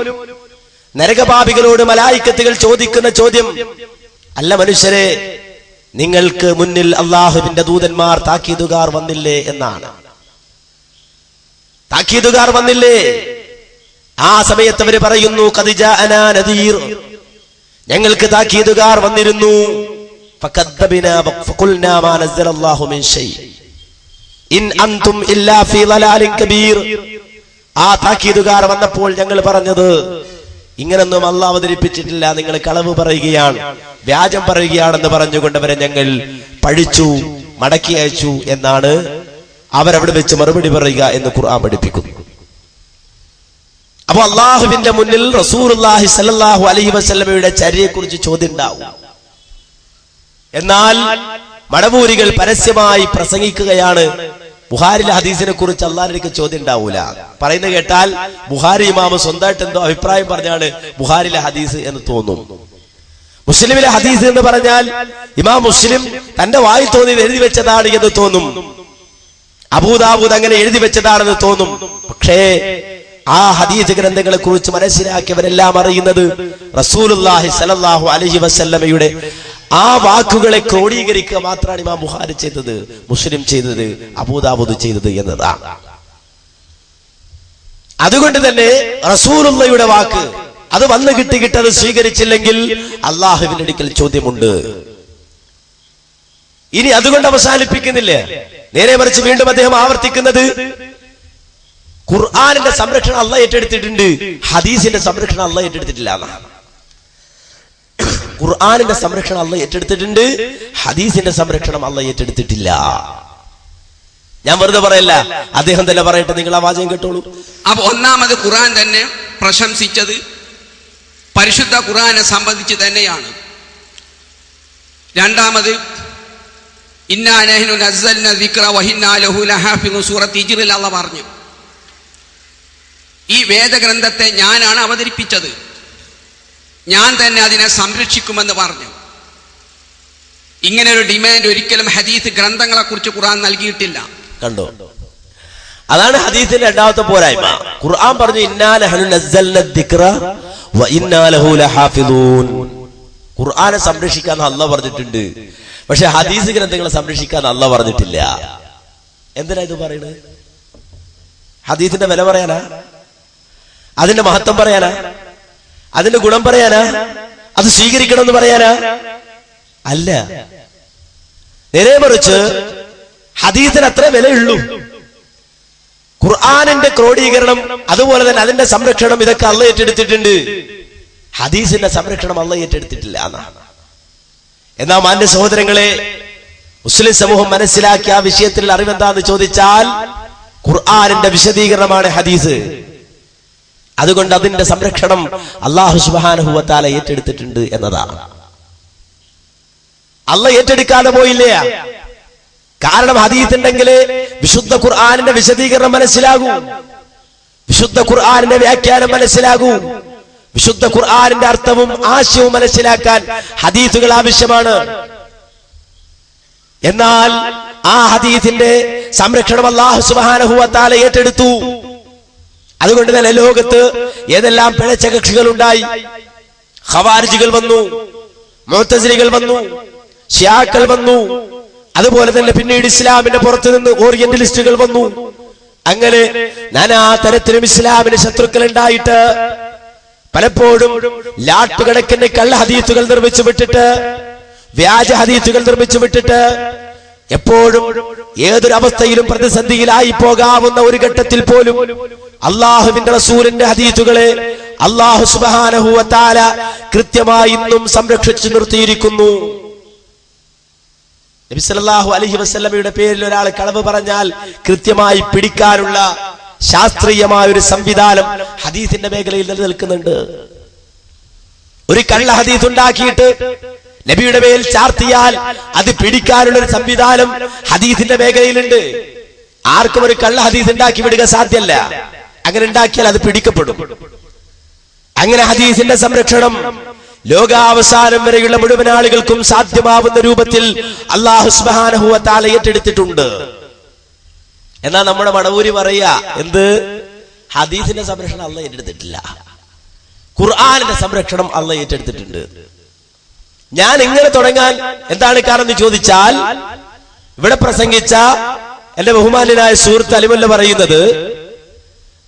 നരകപാപികളോട് മലായിക്കത്തുകൾ ചോദിക്കുന്ന ചോദ്യം, അല്ല മനുഷ്യരെ, നിങ്ങൾക്ക് മുന്നിൽ അള്ളാഹുവിന്റെ ദൂതന്മാർ താക്കീതുകാർ വന്നില്ലേ എന്നാണ്. താക്കീതുകാർ വന്നില്ലേ? ആ സമയത്ത് അവര് പറയുന്നു, ഖദ് ജാഅനാ നദീർ, ഞങ്ങൾക്ക് താക്കീതുകാർ വന്നിരുന്നു. ഫകദ്ദബനാ ഫഖുൽനാ മാ നസ്സലല്ലാഹു മിൻ ശൈ ഇൻ അൻതും ഇല്ലാ ഫീ ളലാലിൻ കബീർ. ആ താക്കീതുകാർ വന്നപ്പോൾ ഞങ്ങൾ പറഞ്ഞത്, ഇങ്ങനൊന്നും അള്ളാഹ് അവതരിപ്പിച്ചിട്ടില്ല, നിങ്ങൾ കളവ് പറയുകയാണ്, വ്യാജം പറയുകയാണെന്ന് പറഞ്ഞുകൊണ്ട് അവരെ ഞങ്ങൾ പഴിച്ചു, മടക്കി അയച്ചു എന്നാണ് അവരവിടെ വെച്ച് മറുപടി പറയുക എന്ന് ഖുർആൻ പഠിപ്പിക്കുന്നു. അപ്പൊ അള്ളാഹുവിന്റെ മുന്നിൽ റസൂലുള്ളാഹി സ്വല്ലല്ലാഹു അലൈഹി വസല്ലമയുടെ ചര്യയെക്കുറിച്ച് ചോദ്യം ഉണ്ടാവും. എന്നാൽ മടവൂരികൾ പരസ്യമായി പ്രസംഗിക്കുകയാണ്, ബുഖാരിലെ ഹദീസിനെ കുറിച്ച് അള്ളാഹിലേക്ക് ചോദ്യം ഉണ്ടാവൂല. പറയുന്നത് കേട്ടാൽ ബുഖാരി ഇമാമ് സ്വന്തമായിട്ട് എന്തോ അഭിപ്രായം പറഞ്ഞാണ് ബുഖാരിലെ ഹദീസ് എന്ന് തോന്നും. മുസ്ലിമിലെ ഹദീസ് എന്ന് പറഞ്ഞാൽ ഇമാം മുസ്ലിം തന്റെ വായിൽ തോന്നിയത് എഴുതി വെച്ചതാണ് എന്ന് തോന്നും. അബൂദാവൂദ് അങ്ങനെ എഴുതി വെച്ചതാണെന്ന് തോന്നും. പക്ഷേ ആ ഹദീസ് ഗ്രന്ഥങ്ങളെ കുറിച്ച് മനസ്സിലാക്കിയവരെല്ലാം അറിയുന്നത് റസൂലുള്ളാഹി സ്വല്ലല്ലാഹു അലൈഹി വസല്ലമയുടെ ആ വാക്കുകളെ ക്രോഡീകരിക്കുക മാത്രമാണ് ഇമാം ബുഖാരി ചെയ്തത്, മുസ്ലിം ചെയ്തത്, അബൂദാവൂദ് ചെയ്തത് എന്നതാണ്. അതുകൊണ്ട് തന്നെ റസൂലുള്ളാഹിയുടെ വാക്ക് അത് വന്നു കിട്ടിയത് സ്വീകരിച്ചില്ലെങ്കിൽ അള്ളാഹുവിന്റെ അടുക്കൽ ചോദ്യമുണ്ട്. ഇനി അതുകൊണ്ട് അവസാനിപ്പിക്കുന്നില്ല, നേരെ മറിച്ച് വീണ്ടും അദ്ദേഹം ആവർത്തിക്കുന്നത്, ഖുർആനിന്റെ സംരക്ഷണം അള്ളാഹ് ഏറ്റെടുത്തിട്ടുണ്ട്, ഹദീസിന്റെ സംരക്ഷണം അള്ളാഹ് ഏറ്റെടുത്തിട്ടില്ല എന്നാണ്. ഖുർആനിന്റെ സംരക്ഷണം അള്ളാഹ് ഏറ്റെടുത്തിട്ടുണ്ട്, ഹദീസിന്റെ സംരക്ഷണം അള്ളാഹ് ഏറ്റെടുത്തിട്ടില്ല. ഞാൻ വെറുതെ പറയല്ല, അദ്ദേഹം തന്നെ പറയട്ടെ, നിങ്ങൾ ആ വാചകം കേട്ടോളൂ. അപ്പൊ ഒന്നാമത് ഖുർആൻ തന്നെ പ്രശംസിച്ചത് പരിശുദ്ധ ഖുർആനെ സംബന്ധിച്ച് തന്നെയാണ്. രണ്ടാമത് ഇന്നാ നഹ്നു നസ്സൽനാ ദിക്റ വഇന്നാ ലഹു ലഹാഫിദൂൻ, സൂറത്ത് ഹിജ്റിൽ അള്ളാഹ് പറഞ്ഞു, ഈ വേദഗ്രന്ഥത്തെ ഞാനാണ് അവതരിപ്പിച്ചത്, ഞാൻ തന്നെ അതിനെ സംരക്ഷിക്കുമെന്ന് പറഞ്ഞു. ഇങ്ങനെ ഒരു ഡിമാൻഡ് ഒരിക്കലും ഹദീസ് ഗ്രന്ഥങ്ങളെ കുറിച്ച് ഖുർആൻ നൽകിയിട്ടില്ല. കണ്ടോ? അതാണ് ഹദീസിന്റെ രണ്ടാമത്തെ പോരായ്മ. ഖുർആൻ പറഞ്ഞു ഇന്നാ നഹ്നു നസ്സൽനാ ദിക്റ വഇന്നാ ലഹു ലഹാഫിദൂൻ. ഖുർആനെ സംരക്ഷിക്കാൻ അല്ലാഹ് പറഞ്ഞിട്ടുണ്ട്, പക്ഷെ ഹദീസ് ഗ്രന്ഥങ്ങളെ സംരക്ഷിക്കാൻ അല്ലാഹ് പറഞ്ഞിട്ടില്ല. എന്തിനാ ഇത് പറയുന്നത്? ഹദീസിന്റെ വില പറയാനാ? അതിന്റെ മഹത്വം പറയാനാ? അതിന്റെ ഗുണം പറയാനാ? അത് സ്വീകരിക്കണമെന്ന് പറയാനാ? അല്ല, നേരെ മറിച്ച് ഹദീസിന് അത്ര വിലയുള്ളൂ. ഖുർആനിന്റെ ക്രോഡീകരണം, അതുപോലെ തന്നെ അതിന്റെ സംരക്ഷണം, ഇതൊക്കെ അള്ളാഹ് ഏറ്റെടുത്തിട്ടുണ്ട്. ഹദീസിന്റെ സംരക്ഷണം അള്ളാഹ് ഏറ്റെടുത്തിട്ടില്ല എന്നാണ്. എന്നാ മാന്യ സഹോദരങ്ങളെ, മുസ്ലിം സമൂഹം മനസ്സിലാക്കിയ ആ വിഷയത്തിൽ അറിവെന്താന്ന് ചോദിച്ചാൽ ഖുർആനിന്റെ വിശദീകരണമാണ് ഹദീസ്. അതുകൊണ്ട് അതിന്റെ സംരക്ഷണം അല്ലാഹു സുബ്ഹാനഹു വ തആല ഏറ്റെടുത്തിട്ടുണ്ട് എന്നതാണ്. അള്ളാഹ് ഏറ്റെടുക്കാതെ പോയില്ല. കാരണം ഹദീസ് ഉണ്ടെങ്കിൽ വിശുദ്ധ ഖുർആനിന്റെ വിശദീകരണം മനസ്സിലാകൂ, വിശുദ്ധ ഖുർആനിന്റെ വ്യാഖ്യാനം മനസ്സിലാകൂ, വിശുദ്ധ ഖുർആനിന്റെ അർത്ഥവും ആശയവും മനസ്സിലാക്കാൻ ഹദീസുകൾ ആവശ്യമാണ്. എന്നാൽ ആ ഹദീസിന്റെ സംരക്ഷണം അല്ലാഹു സുബ്ഹാനഹു വ തആല ഏറ്റെടുത്തു. അതുകൊണ്ട് തന്നെ ലോകത്ത് ഏതെല്ലാം പിഴച്ച കക്ഷികൾ ഉണ്ടായി, ഖവാരിജികൾ വന്നു, മുഅ്തസിലികൾ വന്നു, ശിയാക്കൾ വന്നു, അതുപോലെ തന്നെ പിന്നീട് ഇസ്ലാമിന്റെ പുറത്തു നിന്ന് ഓറിയന്റലിസ്റ്റുകൾ വന്നു. അങ്ങനെ നാനാ തരത്തിലും ഇസ്ലാമിന് ശത്രുക്കൾ ഉണ്ടായിട്ട് പലപ്പോഴും ലാട്ടുകണക്കിന് കള്ള ഹദീസുകൾ നിർമ്മിച്ചു വിട്ടിട്ട്, വ്യാജ ഹദീസുകൾ നിർമ്മിച്ചു വിട്ടിട്ട് എപ്പോഴും ഏതൊരു അവസ്ഥയിലും പ്രതിസന്ധിയിലായി പോകാവുന്ന ഒരു ഘട്ടത്തിൽ പോലും അള്ളാഹുവിന്റെ റസൂലിന്റെ ഹദീസുകളെ അല്ലാഹു സുബ്ഹാനഹു വ തആല കൃത്യമായി ഇന്നും സംരക്ഷിച്ചു നിർത്തിയിരിക്കുന്നു. നബി സല്ലല്ലാഹു അലൈഹി വസല്ലമയുടെ പേരിൽ ഒരാൾ കളവ് പറഞ്ഞാൽ കൃത്യമായി പിടിക്കാനുള്ള ശാസ്ത്രീയമായ ഒരു സംവിധാനം ഹദീസിന്റെ മേഖലയിൽ നിലനിൽക്കുന്നുണ്ട്. ഒരു കള്ള ഹദീസ് ഉണ്ടാക്കിയിട്ട് നബിയുടെ മേൽ ചാർത്തിയാൽ അത് പിടിക്കാനുള്ള ഒരു സംവിധാനം ഹദീസിന്റെ മേഖലയിലുണ്ട്. ആർക്കും ഒരു കള്ള ഹദീസ് ഉണ്ടാക്കി വിടുക സാധ്യമല്ല. അങ്ങനെ ഉണ്ടാക്കിയാൽ അത് പിടിക്കപ്പെടും. അങ്ങനെ ഹദീസിന്റെ സംരക്ഷണം ലോകാവസാനം വരെയുള്ള മുഴുവൻ ആളുകൾക്കും സാധ്യമാവുന്ന രൂപത്തിൽ അല്ലാഹു സുബ്ഹാനഹു വ തആല ഏറ്റെടുത്തിട്ടുണ്ട്. എന്നാൽ നമ്മുടെ മടവൂരി പറയാ എന്ത്? ഹദീസിന്റെ സംരക്ഷണം അല്ലാഹു ഏറ്റെടുത്തിട്ടില്ല, ഖുർആനിന്റെ സംരക്ഷണം അല്ലാഹു ഏറ്റെടുത്തിട്ടുണ്ട്. ഞാൻ എങ്ങനെ തുടങ്ങാൻ എന്താണ് കാരണം എന്ന് ചോദിച്ചാൽ, ഇവിടെ പ്രസംഗിച്ച എന്റെ ബഹുമാന്യനായ സുഹൃത്ത് അലിമുല്ല പറയുന്നത്,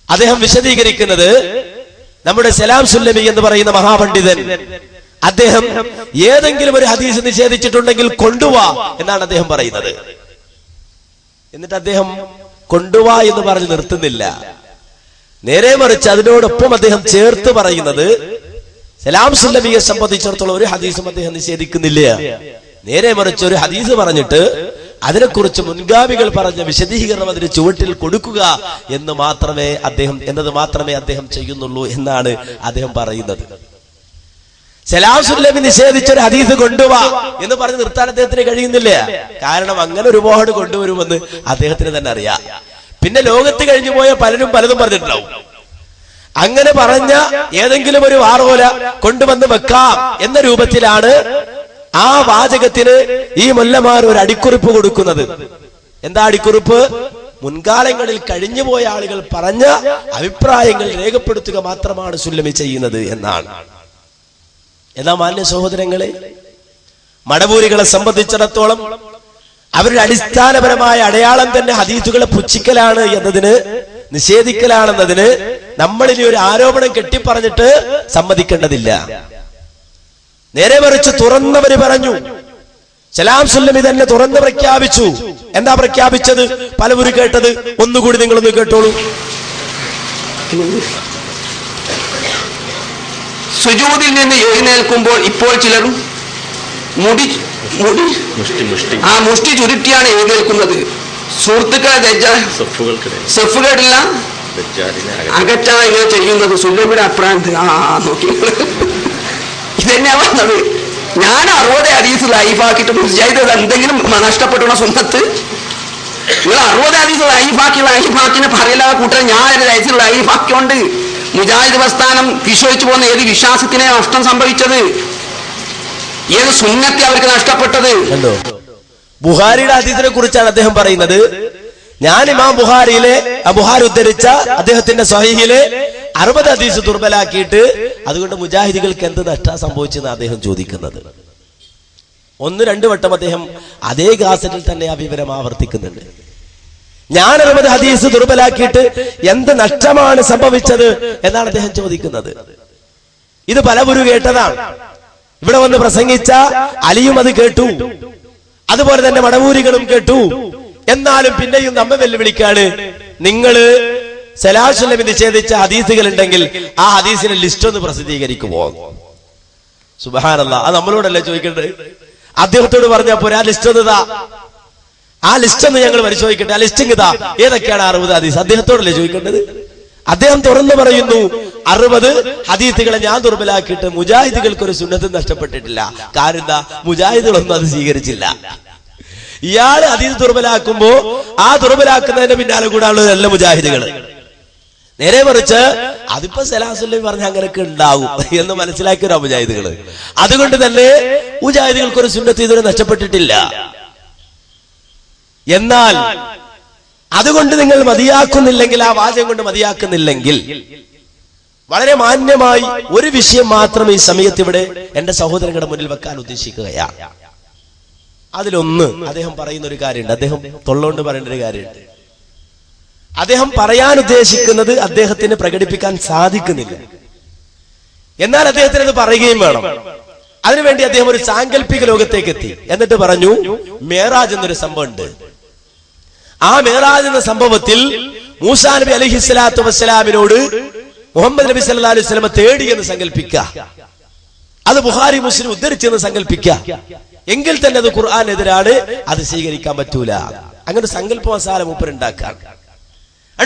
അദ്ദേഹം വിശദീകരിക്കുന്നത്, നമ്മുടെ സലാം സുല്ലമി എന്ന് പറയുന്ന മഹാപണ്ഡിതൻ, അദ്ദേഹം ഏതെങ്കിലും ഒരു ഹദീസ് നിഷേധിച്ചിട്ടുണ്ടെങ്കിൽ കൊണ്ടുവാ എന്നാണ് അദ്ദേഹം പറയുന്നത്. എന്നിട്ട് അദ്ദേഹം കൊണ്ടുവാ എന്ന് പറഞ്ഞ് നിർത്തുന്നില്ല. നേരെ മറിച്ച് അതിനോടൊപ്പം അദ്ദേഹം ചേർത്ത് പറയുന്നത്, സലാം സുല്ലമിയെ സംബന്ധിച്ചിടത്തോളം ഒരു ഹദീസും അദ്ദേഹം നിഷേധിക്കുന്നില്ല. നേരെ മറിച്ച് ഒരു ഹദീസ് പറഞ്ഞിട്ട് അതിനെക്കുറിച്ച് മുൻഗാമികൾ പറഞ്ഞ വിശദീകരണം അതിന് ചുവട്ടിൽ കൊടുക്കുക എന്നത് മാത്രമേ അദ്ദേഹം ചെയ്യുന്നുള്ളൂ എന്നാണ് അദ്ദേഹം പറയുന്നത്. സലാം സുല്ലമി നിഷേധിച്ചൊരു ഹദീസ് കൊണ്ടുവാ എന്ന് പറഞ്ഞ് നിർത്താൻ അദ്ദേഹത്തിന് കഴിയുന്നില്ല. കാരണം അങ്ങനെ ഒരുപാട് കൊണ്ടുവരുമെന്ന് അദ്ദേഹത്തിന് തന്നെ അറിയാം. പിന്നെ ലോകത്ത് കഴിഞ്ഞു പോയ പലരും പലതും പറഞ്ഞിട്ടുണ്ടാവും. അങ്ങനെ പറഞ്ഞ ഏതെങ്കിലും ഒരു വാറോല കൊണ്ടുവന്ന് വെക്കാം എന്ന രൂപത്തിലാണ് ആ വാചകത്തിന് ഈ മൊല്ലമാർ ഒരു അടിക്കുറിപ്പ് കൊടുക്കുന്നത്. എന്താ അടിക്കുറിപ്പ്? മുൻകാലങ്ങളിൽ കഴിഞ്ഞുപോയ ആളുകൾ പറഞ്ഞ അഭിപ്രായങ്ങൾ രേഖപ്പെടുത്തുക മാത്രമാണ് സുല്ലമി ചെയ്യുന്നത് എന്നാണ്. എന്നാ മാന്യ സഹോദരങ്ങളെ, മടവൂരികളെ സംബന്ധിച്ചിടത്തോളം അവരുടെ അടിസ്ഥാനപരമായ അടയാളം തന്നെ ഹദീസുകളെ പുച്ഛിക്കലാണ് എന്നതിന്, നിഷേധിക്കലാണെന്നതിന് നമ്മളിനി ഒരു ആരോപണം കെട്ടിപ്പറഞ്ഞിട്ട് സമ്മതിക്കേണ്ടതില്ല. നേരെ മറിച്ച് തുറന്നവര് പറഞ്ഞു, സലാം സുല്ലമി തന്നെ തുറന്ന് പ്രഖ്യാപിച്ചു. എന്താ പ്രഖ്യാപിച്ചത്? പലവരും കേട്ടത് ഒന്നുകൂടി നിങ്ങളൊന്ന് കേട്ടോളൂ. സുജൂദിൽ നിന്ന് എഴുന്നേൽക്കുമ്പോൾ ഇപ്പോൾ ചിലരും മുഷ്ടി ചുരുട്ടിയാണ് എഴുന്നേൽക്കുന്നത്. സുഹൃത്തുക്കളെ സെഫുകളില്ല അകറ്റാണ് ഇങ്ങനെ ചെയ്യുന്നത്. സുല്ലമിയുടെ അഭിപ്രായം നോക്കി ഇതന്നെയാ പറഞ്ഞത്. ഞാൻ 60 ഹദീസ് ലൈഫാക്കിയിട്ട് മുജാഹിദ് എന്തെങ്കിലും നഷ്ടപ്പെട്ടുള്ള സ്വന്തത്ത് നിങ്ങൾ 60 ഹദീസ് ലൈഫാക്കിനെ പറയില്ലാതെ കൂട്ടം ഞാൻ ഒരു ഹദീസ് ലൈഫാക്കിയോണ്ട് മുജാഹിദ് പ്രസ്ഥാനം വിശ്വസിച്ചു പോകുന്ന ഏത് വിശ്വാസത്തിനെ നഷ്ടം സംഭവിച്ചത്? ഏത് സുന്നത്തെ അവർക്ക് നഷ്ടപ്പെട്ടത്? ബുഖാരിയുടെ ഹദീസിനെ കുറിച്ചാണ് അദ്ദേഹം പറയുന്നത്. ഞാൻ ഇമാം ബുഖാരി ഉദ്ധരിച്ച അദ്ദേഹത്തിന്റെ സ്വഹീഹിലെ 60 ഹദീസ് ദുർബലാക്കിയിട്ട് അതുകൊണ്ട് മുജാഹിദികൾക്ക് എന്ത് നഷ്ടം സംഭവിച്ചെന്ന് അദ്ദേഹം ചോദിക്കുന്നത്. 1-2 വട്ടം അദ്ദേഹം അതേ ഗാസറ്റിൽ തന്നെ ആ വിവരം ആവർത്തിക്കുന്നുണ്ട്. ഞാൻ 60 ഹദീസ് ദുർബലാക്കിയിട്ട് എന്ത് നഷ്ടമാണ് സംഭവിച്ചത് എന്നാണ് അദ്ദേഹം ചോദിക്കുന്നത്. ഇത് പലവരും കേട്ടതാണ്. ഇവിടെ വന്ന് പ്രസംഗിച്ച അലിയും അത് കേട്ടു, അതുപോലെ തന്നെ മടവൂരികളും കേട്ടു. എന്നാലും പിന്നെയും നമ്മെ വെല്ലുവിളിക്കാണ്, നിങ്ങള് സലാം സുല്ലമി നിഷേധിച്ച ഹദീസുകൾ ഉണ്ടെങ്കിൽ ആ ഹദീസിന്റെ ലിസ്റ്റ് ഒന്ന് പ്രസിദ്ധീകരിക്കുമോ? സുബ്ഹാനല്ലാഹ്, അത് നമ്മളോടല്ലേ ചോദിക്കേണ്ടത്? അദ്ദേഹത്തോട് പറഞ്ഞ പോരാ, ലിസ്റ്റ് ഒന്നുതാ, ആ ലിസ്റ്റ് ഒന്ന് ഞങ്ങൾ പരിശോധിക്കട്ടെ, ആ ലിസ്റ്റിംഗ് ഇതാ, ഏതൊക്കെയാണ് 60 ഹദീസ്? അദ്ദേഹത്തോടല്ലേ ചോദിക്കേണ്ടത്? അദ്ദേഹം തുറന്നു പറയുന്നു, 60 ഹദീസുകളെ ഞാൻ ദുർബലാക്കിയിട്ട് മുജാഹിദുകൾക്ക് ഒരു സുന്നത്തും നഷ്ടപ്പെട്ടിട്ടില്ല. കാരണം എന്താ? മുജാഹിദുകളൊന്നും അത് സ്വീകരിച്ചില്ല. ഇയാള് ഹദീസ് ദുർബലാക്കുമ്പോ ആ ദുർബലാക്കുന്നതിന്റെ പിന്നാലെ കൂടാനുള്ളതല്ല മുജാഹിദുകൾ. നേരെ മറിച്ച് അതിപ്പോ സലാം സുല്ലമി പറഞ്ഞ അങ്ങനെയൊക്കെ ഉണ്ടാവും എന്ന് മനസ്സിലാക്കിയ മുജാഹിദുകള്. അതുകൊണ്ട് തന്നെ മുജാഹിദുകൾക്ക് ഒരു സുന്നത്ത് ഇതുവരെ നഷ്ടപ്പെട്ടിട്ടില്ല. എന്നാൽ അതുകൊണ്ട് നിങ്ങൾ മതിയാക്കുന്നില്ലെങ്കിൽ, ആ വാചകം കൊണ്ട് മതിയാക്കുന്നില്ലെങ്കിൽ, വളരെ മാന്യമായി ഒരു വിഷയം മാത്രം ഈ സമയത്ത് ഇവിടെ എന്റെ സഹോദരങ്ങളുടെ മുന്നിൽ വെക്കാൻ ഉദ്ദേശിക്കുകയാണ്. അതിലൊന്ന് അദ്ദേഹം പറയുന്ന ഒരു കാര്യമുണ്ട്, അദ്ദേഹം തൊള്ളോണ്ട് പറയേണ്ട ഒരു കാര്യമുണ്ട്. അദ്ദേഹം പറയാൻ ഉദ്ദേശിക്കുന്നത് അദ്ദേഹത്തിന് പ്രകടിപ്പിക്കാൻ സാധിക്കുന്നില്ല, എന്നാൽ അദ്ദേഹത്തിന് അത് പറയുകയും വേണം. അതിനുവേണ്ടി അദ്ദേഹം ഒരു സാങ്കല്പിക ലോകത്തേക്ക് എത്തി. എന്നിട്ട് പറഞ്ഞു, മേറാജ് എന്നൊരു സംഭവം ഉണ്ട്. ആ മേറാജ് എന്ന സംഭവത്തിൽ മൂസാ നബി അലൈഹിസ്സലാത്തു വസ്സലാമിനോട് മുഹമ്മദ് നബി സല്ലല്ലാഹു അലൈഹി വസല്ലം തേടി എന്ന് സങ്കല്പിക്കുക. അത് ബുഖാരി മുസ്ലിം ഉദ്ധരിച്ചെന്ന് സങ്കല്പിക്കുക. എങ്കിൽ തന്നെ അത് ഖുർആനെതിരാണ്, അത് സ്വീകരിക്കാൻ പറ്റൂല. അങ്ങനെ സങ്കല്പ മസാല മൂപ്പരുണ്ടാക്കാൻ.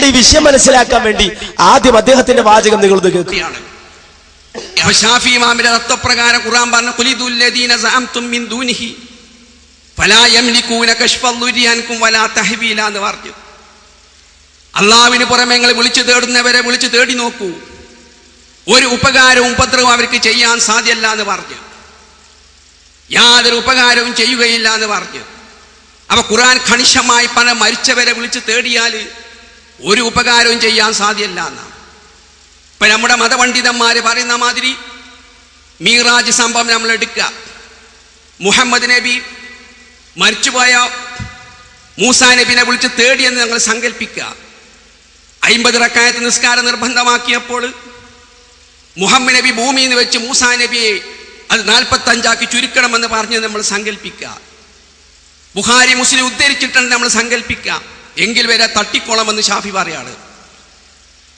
ഈ വിഷയം മനസ്സിലാക്കാൻ വേണ്ടി ആദ്യം അദ്ദേഹത്തിന്റെ വാചകം നിങ്ങളത് കേൾക്കുകയാണ്. ഷാഫി ഇമാമിന്റെ തത്വപ്രകാരം ഖുർആൻ പറഞ്ഞു ഖുലിദുല്ലദീന സഅംതും മിൻ ദൂനിഹി ഫലാ യംലികൂന കശ്ഫദ്ദുരി അൻകും വലാ തഹ്വീല എന്ന് പറഞ്ഞു. അള്ളാഹുവിന് പുറമെ നിങ്ങൾ വിളിച്ചു തേടുന്നവരെ വിളിച്ചു തേടി നോക്കൂ, ഒരു ഉപകാരവും ഉപദ്രവവും അവർക്ക് ചെയ്യാൻ സാധ്യമല്ല എന്ന് പറഞ്ഞു. യാതൊരു ഉപകാരവും ചെയ്യുകയില്ല എന്ന് പറഞ്ഞു. അപ്പൊ ഖുർആൻ കണിശമായി പല മരിച്ചവരെ വിളിച്ചു തേടിയാൽ ഒരു ഉപകാരവും ചെയ്യാൻ സാധ്യമല്ല എന്നാണ്. ഇപ്പൊ നമ്മുടെ മതപണ്ഡിതന്മാര് പറയുന്ന മാതിരി മീറാജ് സംഭവം നമ്മൾ എടുക്കുക. മുഹമ്മദ് നബി മരിച്ചുപോയ മൂസാ നബിനെ വിളിച്ച് തേടിയെന്ന് ഞങ്ങൾ സങ്കല്പിക്കുക. 50 റക്അത്ത് നിസ്കാരം നിർബന്ധമാക്കിയപ്പോൾ മുഹമ്മദ് നബി ഭൂമിയിൽ നിന്ന് വെച്ച് മൂസാ നബിയെ അത് 45 ചുരുക്കണമെന്ന് പറഞ്ഞ് നമ്മൾ സങ്കല്പിക്കുക. ബുഖാരി മുസ്ലിം ഉദ്ധരിച്ചിട്ടുണ്ട് നമ്മൾ സങ്കല്പിക്കുക. എങ്കിൽ വരെ തട്ടിക്കോളമെന്ന് ഷാഫി പറയാണ്.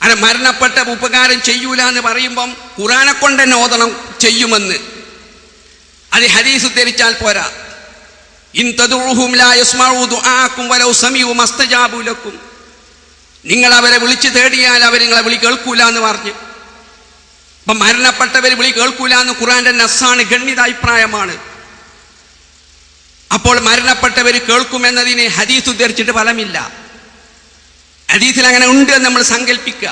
അങ്ങനെ മരണപ്പെട്ട ഉപകാരം ചെയ്യൂല എന്ന് പറയുമ്പം ഖുർആനെ കൊണ്ട് തന്നെ ഓതണം ചെയ്യുമെന്ന്. അത് ഹദീസ് ഉദ്ധരിച്ചാൽ പോരാ. ഇൻ തദഉഹും ലാ യസ്മഉ ദുആഅക്കും വലൗ സമീഉ മസ്തജാബു ലക്കും. നിങ്ങൾ അവരെ വിളിച്ചു തേടിയാൽ അവർ നിങ്ങളെ വിളി കേൾക്കൂല എന്ന് പറഞ്ഞു. അപ്പൊ മരണപ്പെട്ടവർ വിളി കേൾക്കൂല എന്ന് ഖുർആന്റെ നസ്സാണ്, ഗണ്യത അഭിപ്രായമാണ്. അപ്പോൾ മരണപ്പെട്ടവർ കേൾക്കുമെന്നതിന് ഹദീസ് ഉദ്ധരിച്ചിട്ട് ഫലമില്ല. ഹദീസിൽ അങ്ങനെ ഉണ്ട് എന്ന് നമ്മൾ സങ്കല്പിക്കുക.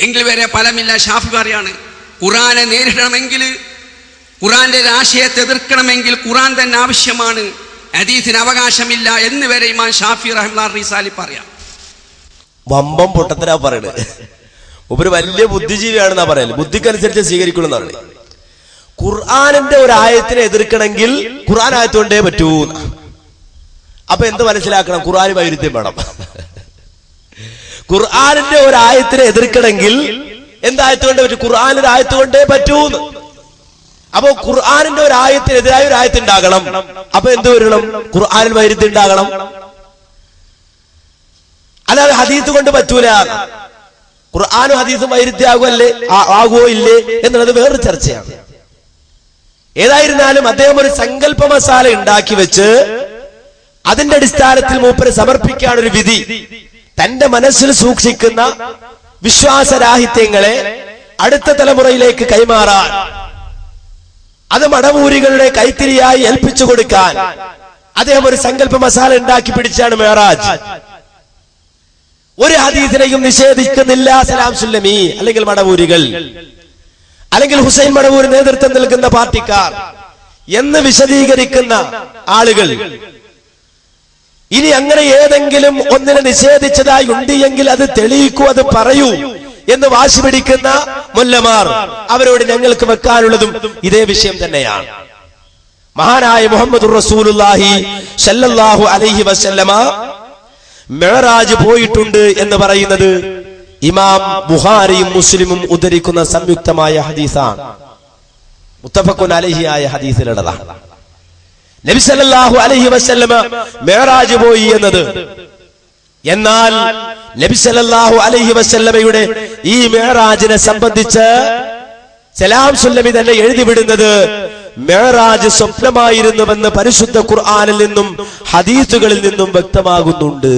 എങ്കിൽ വരെ ഫലമില്ല. ഷാഫി പറയാണ് ഖുർആനെ നേരിടണമെങ്കിൽ, ഖുർആന്റെ ആശയത്തെ എതിർക്കണമെങ്കിൽ ഖുർആൻ തന്നെ ആവശ്യമാണ്, ഹദീസിന് അവകാശമില്ല എന്ന് വരെ ഇമാം ഷാഫി റഹ്മത്തുള്ളാഹി റിസാലി പറയാം. വമ്പം പൊട്ടത്തരാ പറയണത്. ഒരു വലിയ ബുദ്ധിജീവിയാണെന്നാ പറയല്. ബുദ്ധിക്കനുസരിച്ച് സ്വീകരിക്കണം എന്നാണ്. ഖുർആനിന്റെ ഒരു ആയത്തിനെ എതിർക്കണമെങ്കിൽ ഖുർആൻ ആയത്തുകൊണ്ടേ പറ്റൂ. അപ്പൊ എന്ത് മനസ്സിലാക്കണം? ഖുർആന് വൈരുദ്ധ്യം വേണം. ഖുർആനിന്റെ ഒരു ആയത്തിനെ എതിർക്കണമെങ്കിൽ എന്തായത്തുകൊണ്ടേ പറ്റൂ? ഖുർആനിന്റെ ആയത്തുകൊണ്ടേ പറ്റൂന്ന്. അപ്പൊ ഖുർആനിന്റെ ഒരു ആയത്തിനെതിരായ ഒരു ആയത്തുണ്ടാകണം. അപ്പൊ എന്ത് വരണം? ഖുർആനിൽ വൈരുദ്ധ്യം ഉണ്ടാകണം. അല്ലാതെ ഹദീസ് കൊണ്ട് പറ്റൂല. ഖുർആനും ഹദീസും വൈരുദ്ധ്യമാകുമല്ലേ ആകുമോ ഇല്ലേ എന്നുള്ളത് വേറൊരു ചർച്ചയാണ്. ഏതായിരുന്നാലും അദ്ദേഹം ഒരു സങ്കല്പ മസാല ഉണ്ടാക്കി വെച്ച് അതിന്റെ അടിസ്ഥാനത്തിൽ മൂപ്പര് സമർപ്പിക്കാനൊരു വിധി, തന്റെ മനസ്സിൽ സൂക്ഷിക്കുന്ന വിശ്വാസരാഹിത്യങ്ങളെ അടുത്ത തലമുറയിലേക്ക് കൈമാറാൻ, അത് മടവൂരികളുടെ കൈത്തിരിയായി ഏൽപ്പിച്ചു കൊടുക്കാൻ അദ്ദേഹം ഒരു സങ്കല്പ മസാല ഉണ്ടാക്കി പിടിച്ചാണ് മെഹറാജ്. ഒരു ഹദീസിനെയും നിഷേധിക്കുന്നില്ല സലാം സുല്ലമി അല്ലെങ്കിൽ മടവൂരികൾ അല്ലെങ്കിൽ ഹുസൈൻ മടവൂർ നേതൃത്വം നൽകുന്ന പാർട്ടിക്കാർ എന്ന് വിശദീകരിക്കുന്ന ആളുകൾ. ഇനി അങ്ങനെ ഏതെങ്കിലും ഒന്നിനെ നിഷേധിച്ചതായി ഉണ്ട് എങ്കിൽ അത് തെളിയിക്കൂ, അത് പറയൂ എന്ന് വാശി പിടിക്കുന്ന മുല്ലമാർ, അവരോട് ഞങ്ങൾക്ക് വെക്കാനുള്ളതും ഇതേ വിഷയം തന്നെയാണ്. മഹാനായ മുഹമ്മദുർ റസൂലുള്ളാഹി സ്വല്ലല്ലാഹു അലൈഹി വസല്ലമ മെഹറാജ് പോയിട്ടുണ്ട് എന്ന് പറയുന്നത് ഇമാം ബുഖാരിയും മുസ്ലിമും ഉദ്ധരിക്കുന്ന സംയുക്തമായ ഹദീസാണ്. മുത്തഫഖുൻ അലൈഹി ആയ ഹദീസിലുള്ളതാണ്. നബി സല്ലല്ലാഹു അലൈഹി വസല്ലമ മെഹറാജ് പോയി എന്നത്. എന്നാൽ നബി സല്ലല്ലാഹു അലൈഹി വസല്ലമയുടെ ഈ മെഹറാജിനെ സംബന്ധിച്ച് സലാം സുല്ലമി തന്നെ എഴുതിവിടുന്നത് മെഹറാജ് സ്വപ്നമായിരുന്നുവെന്ന് പരിശുദ്ധ ഖുർആനിൽ നിന്നും ഹദീസുകളിൽ നിന്നും വ്യക്തമാകുന്നുണ്ട്.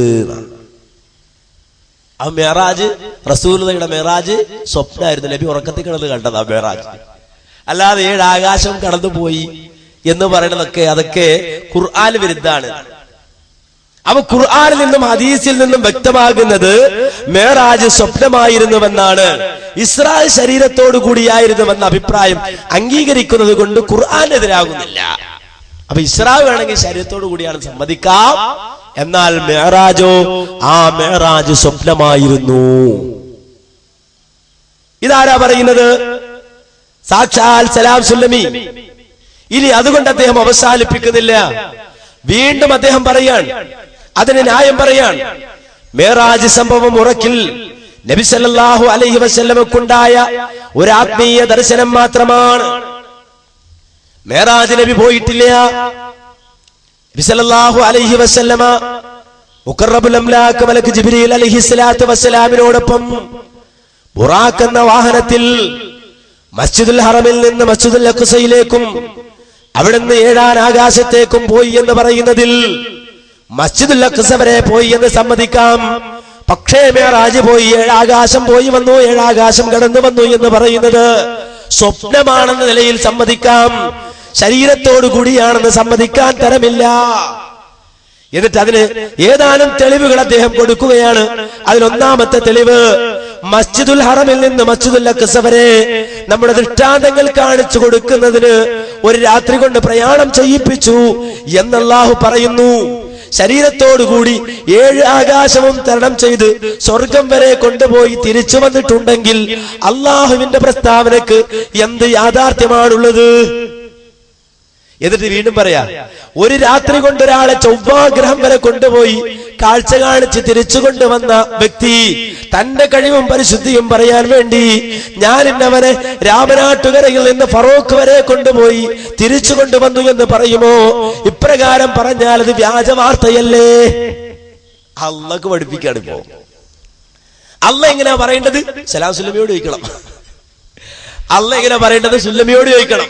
ആ മെഹറാജ്, റസൂലുള്ളാഹിയുടെ മെഹറാജ് സ്വപ്നമായിരുന്നു. നബി ഉറക്കത്തിൽ കിടന്ന് കണ്ടതാ മെഹറാജ്. അല്ലാതെ 7 ആകാശം കടന്നുപോയി എന്ന് പറയുന്നതൊക്കെ അതൊക്കെ ഖുർആൻ വിരുദ്ധാണ്. അപ്പൊ ഖുർആനിൽ നിന്നും ഹദീസിൽ നിന്നും വ്യക്തമാകുന്നത് മെഹറാജ് സ്വപ്നമായിരുന്നുവെന്നാണ്. ഇസ്രാ ശരീരത്തോടു കൂടിയായിരുന്നുവെന്ന അഭിപ്രായം അംഗീകരിക്കുന്നത് കൊണ്ട് ഖുർആനെതിരാകുന്നില്ല. അപ്പൊ ഇസ്രാ വേണമെങ്കിൽ ശരീരത്തോടു കൂടിയാണ് സമ്മതിക്കാം. എന്നാൽ മെഹറാജോ, ആ മെഹറാജ് സ്വപ്നമായിരുന്നു. ഇതാരാ പറയുന്നത്? സാക്ഷാൽ സലാം സുല്ലമി. ഇനി അതുകൊണ്ട് അദ്ദേഹം അവസാനിപ്പിക്കുന്നില്ല. വീണ്ടും അദ്ദേഹം പറയാൻ, അതിന് ന്യായം പറയാൻ, മെഹറാജ് സംഭവം ഉറക്കിൽ നബി സല്ലല്ലാഹു അലൈഹി വസല്ലമക്കുണ്ടായ ഒരു ആത്മീയ ദർശനം മാത്രമാണ്. മെഹറാജ് നബി പോയിട്ടില്ല. നബി സല്ലല്ലാഹു അലൈഹി വസല്ലമ മുഖറബുൽ അംലാക്ക് മലക്ക് ജിബ്രീൽ അലൈഹിസ്സലാത്തു വസ്സലാമിനോടൊപ്പം ബുറാഖ് എന്ന വാഹനത്തിൽ മസ്ജിദുൽ ഹറമിൽ നിന്ന് മസ്ജിദുൽ അഖ്സയിലേക്കും അവിടുന്ന് 7 ആകാശത്തേക്കും പോയി എന്ന് പറയുന്നതിൽ മസ്ജിദുൽ അഖ്സ വരെ പോയി എന്ന് സമ്മതിക്കാം. പക്ഷേ മേറാജ് പോയി, 7 ആകാശം പോയി വന്നു, 7 ആകാശം കടന്നു വന്നു എന്ന് പറയുന്നത് സ്വപ്നമാണെന്ന നിലയിൽ സമ്മതിക്കാം, ശരീരത്തോടു കൂടിയാണെന്ന് സമ്മതിക്കാൻ തരമില്ല. എന്നിട്ട് അതിന് ഏതാനും തെളിവുകൾ അദ്ദേഹം കൊടുക്കുകയാണ്. അതിലൊന്നാമത്തെ തെളിവ്, മസ്ജിദുൽ ഹറമിൽ നിന്ന് മസ്ജിദുൽ അഖ്സ വരെ നമ്മുടെ ദൃഷ്ടാന്തങ്ങൾ കാണിച്ചു കൊടുക്കുന്നതിന് ഒരു രാത്രി കൊണ്ട് പ്രയാണം ചെയ്യിപ്പിച്ചു എന്ന് അല്ലാഹു പറയുന്നു. ശരീരത്തോടുകൂടി 7 ആകാശവും തരണം ചെയ്ത് സ്വർഗം വരെ കൊണ്ടുപോയി തിരിച്ചു വന്നിട്ടുണ്ടെങ്കിൽ അള്ളാഹുവിന്റെ പ്രസ്താവനക്ക് എന്ത് യാഥാർത്ഥ്യമാണുള്ളത്? എന്നിട്ട് വീണ്ടും പറയാ, ഒരു രാത്രി കൊണ്ട് ഒരാളെ ചൊവ്വാഗ്രഹം വരെ കൊണ്ടുപോയി കാഴ്ച കാണിച്ച് തിരിച്ചു കൊണ്ടുവന്ന വ്യക്തി തന്റെ കഴിവും പരിശുദ്ധിയും പറയാൻ വേണ്ടി ഞാൻ ഇന്നവനെ രാമനാട്ടുകരയിൽ നിന്ന് ഫറോക്ക് വരെ കൊണ്ടുപോയി തിരിച്ചു കൊണ്ടുവന്നു എന്ന് പറയുമോ? ഇപ്രകാരം പറഞ്ഞാൽ അത് വ്യാജ വാർത്തയല്ലേ? അള്ളാഹ് പഠിപ്പിക്കാണ്. ഇപ്പോ അള്ളാഹ് എങ്ങനെയാ പറയേണ്ടത്? സലാം സുല്ലമിയോട് ചോദിക്കണം. അള്ളാഹ് എങ്ങനെ പറയേണ്ടത്? സുല്ലമിയോട് ചോദിക്കണം.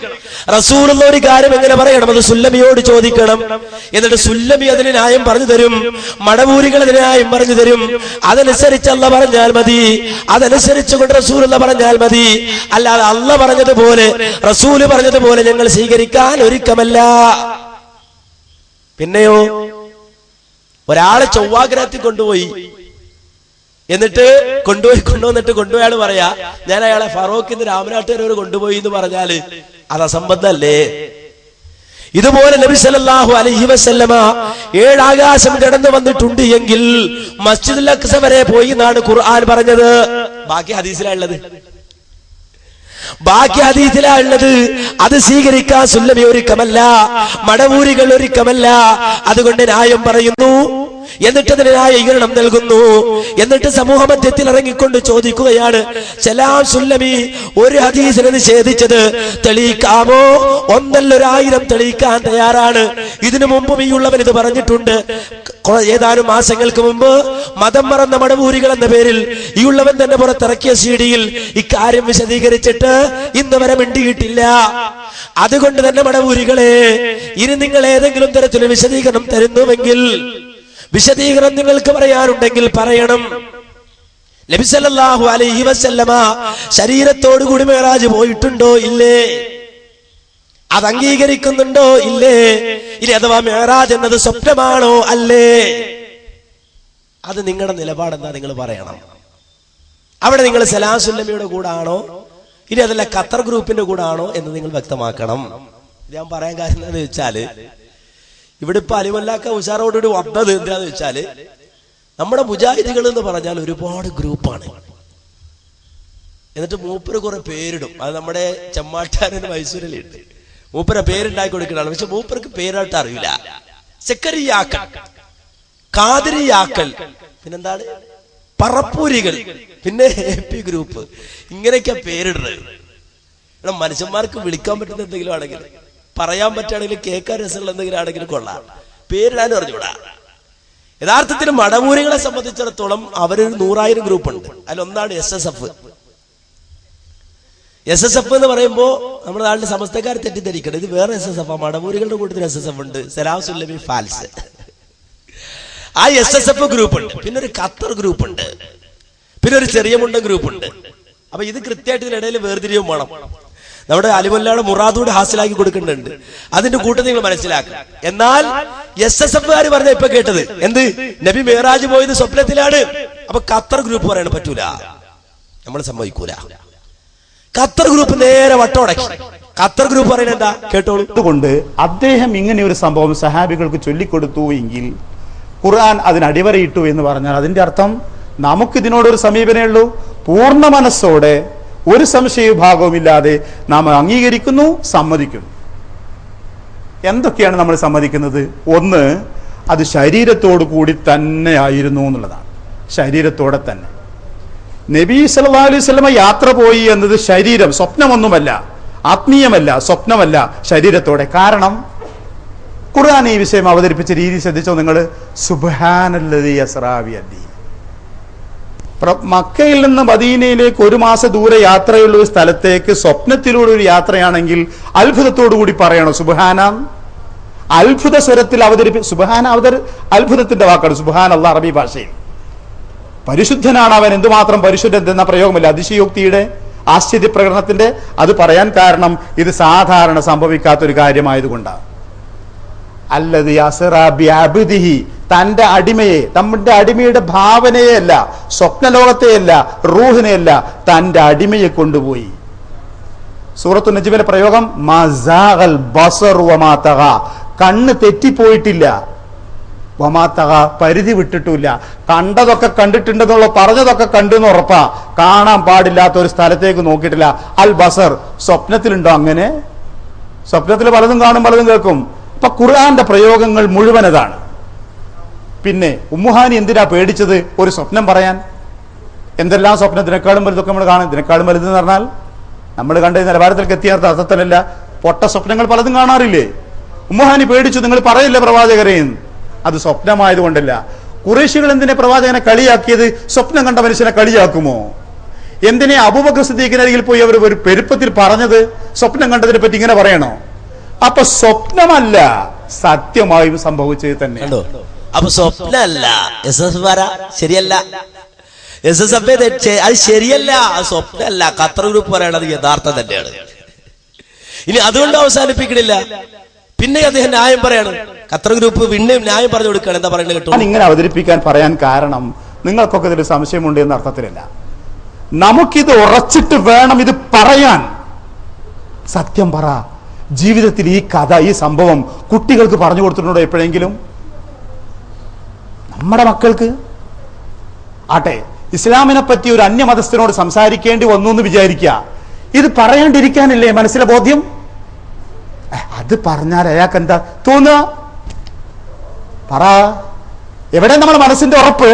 റസൂലുള്ള ഒരു കാര്യം എങ്ങനെ പറയണം? അത് സുല്ലമിയോട് ചോദിക്കണം. എന്നിട്ട് സുല്ലമി അതിന് ന്യായം പറഞ്ഞു തരും, മടവൂരികൾ അതിന് ന്യായം പറഞ്ഞു തരും. അതനുസരിച്ച് അള്ളാഹ് പറഞ്ഞാൽ മതി, അതനുസരിച്ചുകൊണ്ട് റസൂലുള്ള പറഞ്ഞാൽ മതി. അല്ലാതെ അള്ളാഹ് പറഞ്ഞതുപോലെ റസൂല് പറഞ്ഞതുപോലെ ഞങ്ങൾ സ്വീകരിക്കാൻ ഒരുക്കമല്ല. പിന്നെയോ, ഒരാളെ ചൊവ്വാഗ്രഹത്തിൽ കൊണ്ടുപോയി, എന്നിട്ട് കൊണ്ടുപോയാൾ പറയാ ഞാൻ അയാളെ ഫറോക്കിന്ന് രാമനാട്ടുകാർ കൊണ്ടുപോയി എന്ന് പറഞ്ഞാല് അത് അസംബന്ധല്ലേ? ഇതുപോലെ നബി സല്ലല്ലാഹു അലൈഹി വസല്ലമ 7 ആകാശം കടന്നു വന്നിട്ടുണ്ട് എങ്കിൽ മസ്ജിദുൽ അഖ്സ വരെ പോയി എന്നാണ് ഖുർആൻ പറഞ്ഞത്. ബാക്കി ഹദീസിലുള്ളത് അത് സ്വീകരിക്കാൻ സുല്ലമി ഒരുക്കമല്ല, മടവൂരികൾ ഒരുക്കമല്ല. അതുകൊണ്ട് ന്യായം പറയുന്നു, എന്നിട്ട് അതിന് ന്യായീകരണം നൽകുന്നു. എന്നിട്ട് സമൂഹ മധ്യത്തിൽ ഇറങ്ങിക്കൊണ്ട് ചോദിക്കുകയാണ്, സലാം സുല്ലമി ഒരു ഹദീസിനെ നിഷേധിച്ചത് തെളിയിക്കാമോ? 1,1000 തെളിയിക്കാൻ തയ്യാറാണ്. ഇതിനു മുമ്പും ഈ ഉള്ളവൻ ഇത് പറഞ്ഞിട്ടുണ്ട്. ഏതാനും മാസങ്ങൾക്ക് മുമ്പ് മതം മറന്ന മടവൂരികൾ എന്ന പേരിൽ ഈ ഉള്ളവൻ തന്നെ പുറത്തിറക്കിയ സീഡിയിൽ ഇക്കാര്യം വിശദീകരിച്ചിട്ട് ഇന്ന് വരെ മിണ്ടിയിട്ടില്ല. അതുകൊണ്ട് തന്നെ മടവൂരികളെ, ഇനി നിങ്ങൾ ഏതെങ്കിലും തരത്തിലുള്ള വിശദീകരണം തരുന്നുവെങ്കിൽ, വിശദീകരണം നിങ്ങൾക്ക് പറയാനുണ്ടെങ്കിൽ പറയണം. നബി സല്ലല്ലാഹു അലൈഹി വസല്ലമ ശരീരത്തോടു കൂടി മിഅ്റാജ് പോയിട്ടുണ്ടോ ഇല്ലേ? അത് അംഗീകരിക്കുന്നുണ്ടോ ഇല്ലേ? ഇനി അഥവാ മിഅ്റാജ് എന്നത് സ്വപ്നമാണോ അല്ലേ? അത് നിങ്ങളുടെ നിലപാടെന്താ നിങ്ങൾ പറയണം. അവിടെ നിങ്ങൾ സലാം സുല്ലമിയുടെ കൂടാണോ ഇനി അതല്ല ഖത്തർ ഗ്രൂപ്പിന്റെ കൂടാണോ എന്ന് നിങ്ങൾ വ്യക്തമാക്കണം. ഞാൻ പറയാൻ കാര്യം എന്താണെന്ന് വെച്ചാല്, ഇവിടെ ഇപ്പൊ അലിമല്ലാക്ക ഉഷാറോടുകൂടി വന്നത് എന്താന്ന് വെച്ചാല്, നമ്മുടെ മുജാഹിദികൾ എന്ന് പറഞ്ഞാൽ ഒരുപാട് ഗ്രൂപ്പാണ്. എന്നിട്ട് മൂപ്പര് കുറെ പേരിടും. അത് നമ്മുടെ ചെമ്മാട്ടാരന് മൈസൂരിലുണ്ട്. മൂപ്പര പേരുണ്ടാക്കി കൊടുക്കുന്നതാണ്. പക്ഷെ മൂപ്പർക്ക് പേരായിട്ട് അറിയില്ല. സെക്കരിയാക്കൽ, കാതിരിയാക്കൽ, പിന്നെന്താണ് പറപ്പൂരികൾ, പിന്നെ AP ഗ്രൂപ്പ്, ഇങ്ങനെയൊക്കെ പേരിടുന്നത്. ഇവിടെ മനുഷ്യന്മാർക്ക് വിളിക്കാൻ പറ്റുന്ന എന്തെങ്കിലും ആണെങ്കിൽ, പറയാൻ പറ്റുകയാണെങ്കിൽ, കേൾക്കാൻ രസമുള്ള എന്തെങ്കിലും ആണെങ്കിലും കൊള്ളാം. പേരിടാനും അറിഞ്ഞൂടാ. യഥാർത്ഥത്തിൽ മടവൂരികളെ സംബന്ധിച്ചിടത്തോളം അവരൊരു 100,000 ഗ്രൂപ്പ് ഉണ്ട്. അതിലൊന്നാണ് SSF. SSF എന്ന് പറയുമ്പോ നമ്മുടെ നാട്ടിൽ സമസ്തക്കാർ തെറ്റിദ്ധരിക്കണം, ഇത് വേറെ SSF. മടവൂരികളുടെ കൂട്ടത്തിൽ SSF ഉണ്ട്, സലാം സുല്ലമി ഫാൽസ്. ആ SSF ഗ്രൂപ്പ് ഉണ്ട്. പിന്നെ ഒരു ഖത്തർ ഗ്രൂപ്പ് ഉണ്ട്, പിന്നെ ഒരു ചെറിയ മുണ്ടൻ ഗ്രൂപ്പ് ഉണ്ട്. അപ്പൊ ഇത് കൃത്യമായിട്ട് ഇതിനിടയിൽ വേർതിരിവും വേണം. നമ്മുടെ അലിമല്ലയുടെ മുറാദൂടെ ഹാസിലാക്കി കൊടുക്കുന്നുണ്ട്. അതിന്റെ കൂട്ടം നിങ്ങൾ മനസ്സിലാക്കുക. എന്നാൽ SSFകാർ പറഞ്ഞ ഇപ്പൊ കേട്ടത് എന്ത്? നബി മിഅ്റാജ് പോയത് സ്വപ്നത്തിലാണ്. അപ്പൊ ഖത്തർ ഗ്രൂപ്പ് പറയാൻ പറ്റൂല, നമ്മൾ സമ്മതിക്കൂല. ഖത്തർ ഗ്രൂപ്പ് നേരെ വട്ടോടക്കി. ഖത്തർ ഗ്രൂപ്പ് പറയുന്നത് എന്താ കേട്ടോളൂ. അതുകൊണ്ട് അദ്ദേഹം ഇങ്ങനെ ഒരു സംഭവം സഹാബികൾക്ക് ചൊല്ലിക്കൊടുത്തു എങ്കിൽ ഖുർആൻ അതിന് അടിവരയിട്ടു എന്ന് പറഞ്ഞാൽ അതിന്റെ അർത്ഥം നമുക്കിതിനോടൊരു സമീപനമേ ഉള്ളൂ. പൂർണ്ണ മനസ്സോടെ ഒരു സംശയഭാഗവുമില്ലാതെ നാം അംഗീകരിക്കുന്നു, സമ്മതിക്കുന്നു. എന്തൊക്കെയാണ് നമ്മൾ സമ്മതിക്കുന്നത്? ഒന്ന്, അത് ശരീരത്തോടു കൂടി തന്നെ ആയിരുന്നു എന്നുള്ളതാണ്. ശരീരത്തോടെ തന്നെ നബി സല്ലല്ലാഹു അലൈഹി വസല്ലമ യാത്ര പോയി എന്നത് ശരീരം, സ്വപ്നമൊന്നുമല്ല, ആത്മീയമല്ല, സ്വപ്നമല്ല, ശരീരത്തോടെ. കാരണം ഖുർആൻ ഈ വിഷയം അവതരിപ്പിച്ച രീതി ശ്രദ്ധിച്ചോ നിങ്ങൾ? സുബ്ഹാനല്ലദീ അസ്റാ ബിഅബ്ദിഹി. മക്കയിൽ നിന്ന് മദീനയിലേക്ക് 1 മാസ ദൂരെ യാത്രയുള്ള ഒരു സ്ഥലത്തേക്ക് സ്വപ്നത്തിലൂടെ ഒരു യാത്രയാണെങ്കിൽ അത്ഭുതത്തോടു കൂടി പറയണം സുബ്ഹാന. അത്ഭുത സ്വരത്തിൽ സുബ്ഹാന അത്ഭുതത്തിന്റെ വാക്കാണ്. സുബ്ഹാനല്ലാഹ് അറബി ഭാഷയിൽ. പരിശുദ്ധനാണ് അവൻ, എന്തുമാത്രം പരിശുദ്ധൻ എന്ന പ്രയോഗമില്ല, അതിശയോക്തിയുടെ ആശ്ചര്യ പ്രകടനത്തിന്റെ. അത് പറയാൻ കാരണം ഇത് സാധാരണ സംഭവിക്കാത്തൊരു കാര്യമായതുകൊണ്ടാണ്. അല്ലദീ അസ്റാ ബിഅബ്ദിഹി, തന്റെ അടിമയെ, നമ്മുടെ അടിമയുടെ ഭാവനയെയല്ല, സ്വപ്നലോകത്തെയല്ല, റൂഹിനെയല്ല, തന്റെ അടിമയെ കൊണ്ടുപോയി. സൂറത്തു നജ്മിലെ പ്രയോഗം മസാഗൽ ബസർ വമാ തഗ, കണ്ണ് തെറ്റിപ്പോയിട്ടില്ല, വമാ തഗ, പരിധി വിട്ടിട്ടില്ല. കണ്ടതൊക്കെ കണ്ടിട്ടുണ്ടെന്നുള്ള, പറഞ്ഞതൊക്കെ കണ്ടെന്ന് ഉറപ്പാ, കാണാൻ പാടില്ലാത്ത ഒരു സ്ഥലത്തേക്ക് നോക്കിയിട്ടില്ല. അൽ ബസർ, സ്വപ്നത്തിലുണ്ടോ അങ്ങനെ? സ്വപ്നത്തിൽ പലതും കാണും, പലതും കേൾക്കും. അപ്പൊ ഖുർആന്റെ പ്രയോഗങ്ങൾ മുഴുവൻ അതാണ്. പിന്നെ ഉമ്മുഹാനി എന്തിനാ പേടിച്ചത് ഒരു സ്വപ്നം പറയാൻ? എന്തെല്ലാം സ്വപ്നത്തിനേക്കാളും വലുതൊക്കെ നമ്മൾ കാണും. ഇതിനേക്കാളും വലുതെന്ന് പറഞ്ഞാൽ നമ്മൾ കണ്ട നിലവാരത്തിലേക്ക് എത്തിയ അർത്ഥത്തിലല്ല, പൊട്ട സ്വപ്നങ്ങൾ പലതും കാണാറില്ലേ? ഉമ്മുഹാനി പേടിച്ചു, നിങ്ങൾ പറയില്ല പ്രവാചകരെ. അത് സ്വപ്നമായതുകൊണ്ടല്ല. ഖുറൈശികൾ എന്തിനെ പ്രവാചകനെ കളിയാക്കിയത്? സ്വപ്നം കണ്ട മനുഷ്യനെ കളിയാക്കുമോ? എന്തിനെ അബൂബക്കർ സിദ്ദീഖിനരികിൽ പോയി അവർ ഒരു പെരുപ്പത്തിൽ പറഞ്ഞത് സ്വപ്നം കണ്ടതിനെ പറ്റി ഇങ്ങനെ പറയണോ? അപ്പൊ സ്വപ്നമല്ല, സത്യമായും സംഭവിച്ചത് തന്നെ. അപ്പൊ സ്വപ്നമല്ല, ശരിയല്ല, അത് ശരിയല്ല, സ്വപ്നമല്ല. ഖത്തർ ഗ്രൂപ്പ് പറയണത് യഥാർത്ഥം തന്നെയാണ്. ഇനി അതുകൊണ്ട് അവസാനിപ്പിക്കണില്ല, പിന്നെ അദ്ദേഹം ന്യായം പറയാണ്. ഖത്തർ ഗ്രൂപ്പ് പിന്നെയും ന്യായം പറഞ്ഞു കൊടുക്കുകയാണ്. എന്താ പറയുന്നത് കേട്ടോ? ഇങ്ങനെ അവതരിപ്പിക്കാൻ പറയാൻ കാരണം നിങ്ങൾക്കൊക്കെ ഇതിൽ സംശയമുണ്ട് എന്ന അർത്ഥത്തിലല്ല, നമുക്കിത് ഉറച്ചിട്ട് വേണം ഇത് പറയാൻ. സത്യം പറ, ജീവിതത്തിൽ ഈ കഥ, ഈ സംഭവം കുട്ടികൾക്ക് പറഞ്ഞു കൊടുത്തിട്ടുണ്ടോ എപ്പോഴെങ്കിലും? നമ്മുടെ മക്കൾക്ക് ആട്ടെ, ഇസ്ലാമിനെ പറ്റി ഒരു അന്യമതസ്ഥനോട് സംസാരിക്കേണ്ടി വന്നു എന്ന് വിചാരിക്കുക, ഇത് പറയാണ്ടിരിക്കാനില്ലേ മനസ്സിലെ ബോധ്യം? അത് പറഞ്ഞാൽ അയാൾക്ക് എന്താ തോന്നുക? പറ, എവിടെ നമ്മുടെ മനസ്സിന്റെ ഉറപ്പ്?